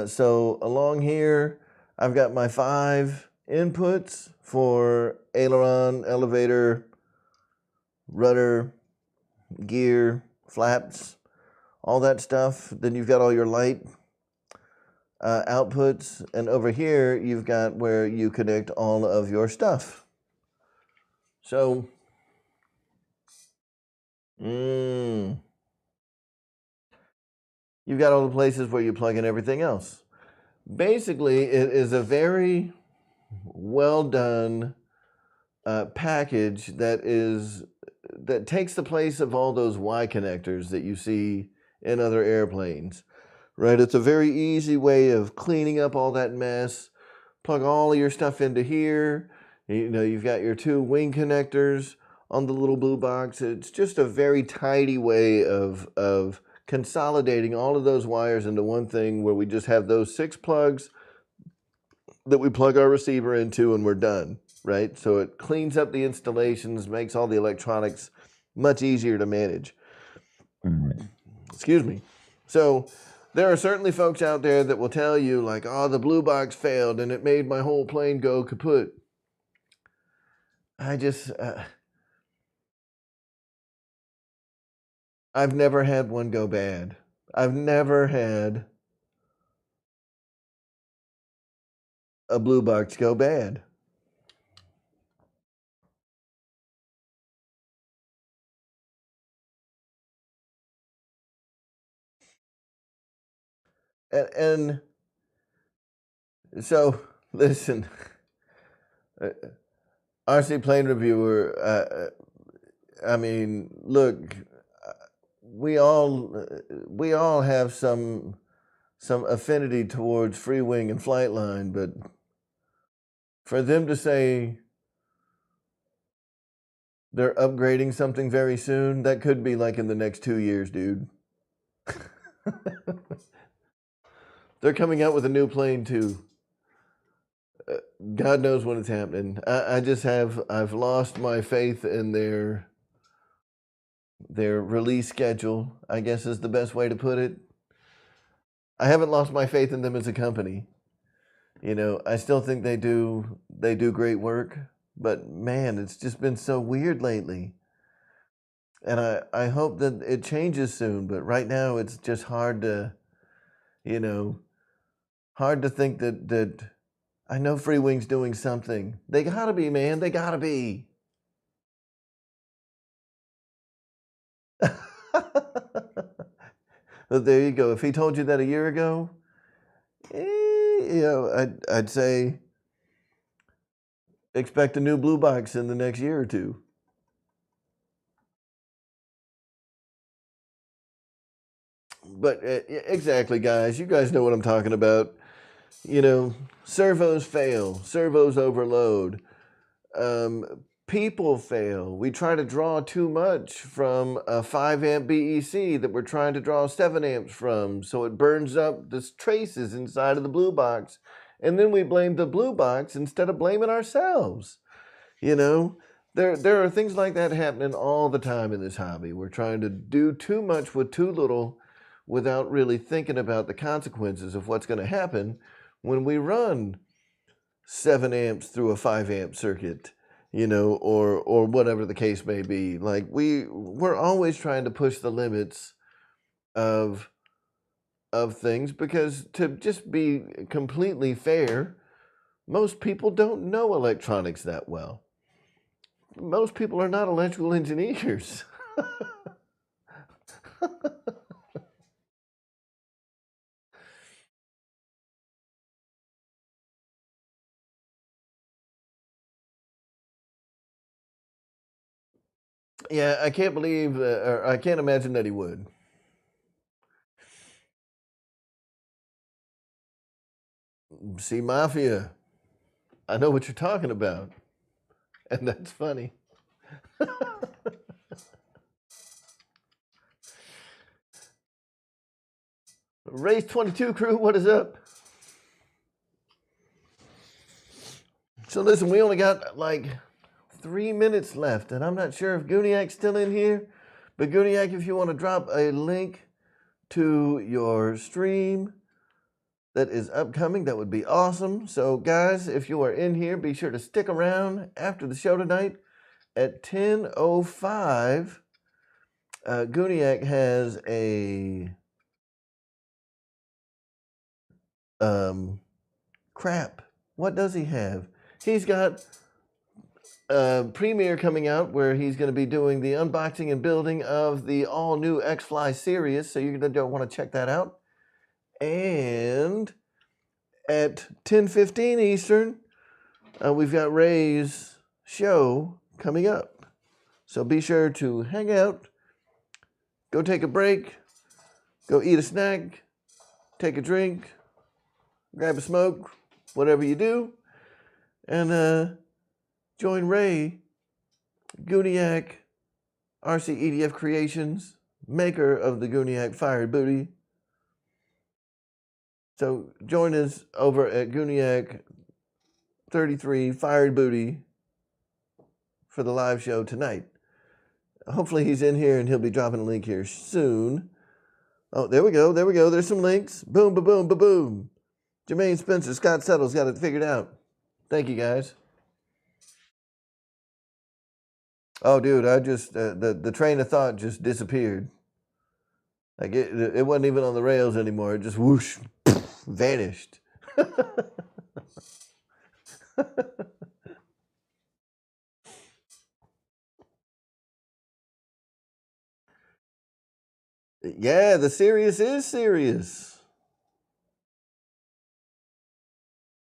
So along here, I've got my 5 inputs for aileron, elevator, rudder, gear, flaps, all that stuff. Then you've got all your light outputs, and over here you've got where you connect all of your stuff. So, you've got all the places where you plug in everything else. Basically, it is a very well done package that takes the place of all those Y connectors that you see in other airplanes, right? It's a very easy way of cleaning up all that mess. Plug all of your stuff into here. You know, you've got your 2 wing connectors on the little blue box. It's just a very tidy way of consolidating all of those wires into one thing where we just have those 6 plugs that we plug our receiver into and we're done, right? So it cleans up the installations, makes all the electronics much easier to manage. Excuse me. So there are certainly folks out there that will tell you like, oh, the blue box failed and it made my whole plane go kaput. I've never had one go bad. I've never had a blue box go bad. And so, listen, RC Plane Reviewer, I mean, look, we all have some affinity towards free wing and flight line, but for them to say they're upgrading something very soon, that could be like in the next 2 years, dude. They're coming out with a new plane too. God knows when it's happening. I've lost my faith in their release schedule, I guess is the best way to put it. I haven't lost my faith in them as a company. You know, I still think they do great work, but man, it's just been so weird lately. And I hope that it changes soon, but right now it's just hard to, you know, hard to think that I know Free Wing's doing something. They gotta be, man. They gotta be. But there you go. If he told you that a year ago, you know, I'd say expect a new blue box in the next year or two. But exactly, guys. You guys know what I'm talking about. You know, servos fail, servos overload. people fail. We try to draw too much from a 5 amp BEC that we're trying to draw 7 amps from, so it burns up the traces inside of the blue box. And then we blame the blue box instead of blaming ourselves. You know, there are things like that happening all the time in this hobby. We're trying to do too much with too little without really thinking about the consequences of what's going to happen when we run 7 amps through a 5 amp circuit, you know, or whatever the case may be. Like we're always trying to push the limits of things, because to just be completely fair, most people don't know electronics that well. Most people are not electrical engineers. Yeah, I can't believe, or I can't imagine that he would. See, Mafia, I know what you're talking about. And that's funny. Race 22 crew, what is up? So listen, we only got like 3 minutes left, and I'm not sure if Gooniac's still in here, but Gooniac, if you want to drop a link to your stream that is upcoming, that would be awesome. So guys, if you are in here, be sure to stick around after the show tonight at 10:05. Gooniac has a crap. What does he have? He's got a premiere coming out where he's going to be doing the unboxing and building of the all-new X-Fly series, so you're going to want to check that out. And at 10:15 Eastern, we've got Ray's show coming up. So be sure to hang out, go take a break, go eat a snack, take a drink, grab a smoke, whatever you do, and join Ray, Gooniac, RC Creations, maker of the Gooniac Fired Booty. So join us over at Gooniac 33 Fired Booty for the live show tonight. Hopefully he's in here and he'll be dropping a link here soon. Oh, there we go. There we go. There's some links. Boom, ba boom, ba boom. Jermaine Spencer, Scott Settle's got it figured out. Thank you, guys. Oh, dude, I just, the train of thought just disappeared. Like it wasn't even on the rails anymore. It just whoosh, vanished. Yeah, the serious is serious.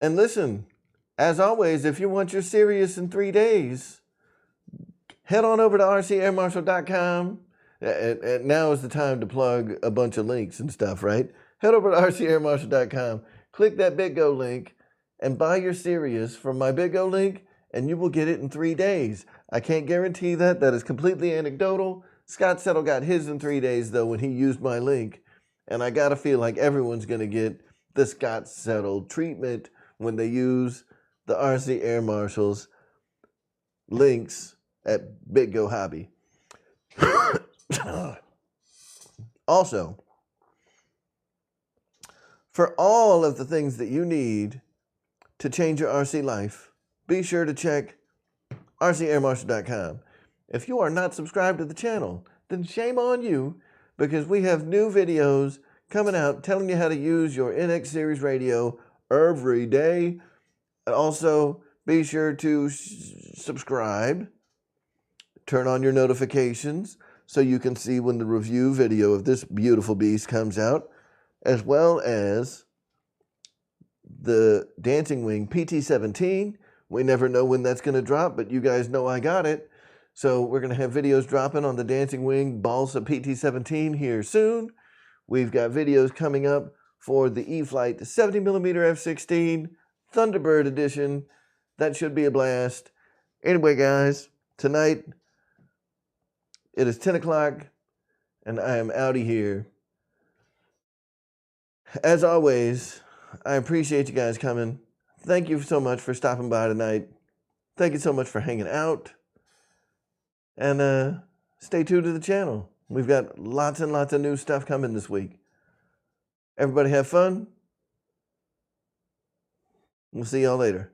And listen, as always, if you want your serious in 3 days, head on over to rcairmarshal.com. And now is the time to plug a bunch of links and stuff, right? Head over to rcairmarshal.com, click that BitGo link, and buy your serious from my BitGo link, and you will get it in 3 days. I can't guarantee that. That is completely anecdotal. Scott Settle got his in 3 days, though, when he used my link. And I got to feel like everyone's going to get the Scott Settle treatment when they use the RC Air Marshals links at BitGo Hobby. Also, for all of the things that you need to change your RC life, be sure to check rcairmarshal.com. If you are not subscribed to the channel, then shame on you, because we have new videos coming out telling you how to use your NX Series radio every day. Also, be sure to subscribe, turn on your notifications so you can see when the review video of this beautiful beast comes out, as well as the Dancing Wing PT-17. We never know when that's going to drop, but you guys know I got it. So we're going to have videos dropping on the Dancing Wing Balsa PT-17 here soon. We've got videos coming up for the E-flite 70mm F-16 Thunderbird edition. That should be a blast. Anyway, guys, tonight it is 10 o'clock and I am outie here. As always, I appreciate you guys coming. Thank you so much for stopping by tonight. Thank you so much for hanging out. And stay tuned to the channel. We've got lots and lots of new stuff coming this week. Everybody have fun. We'll see y'all later.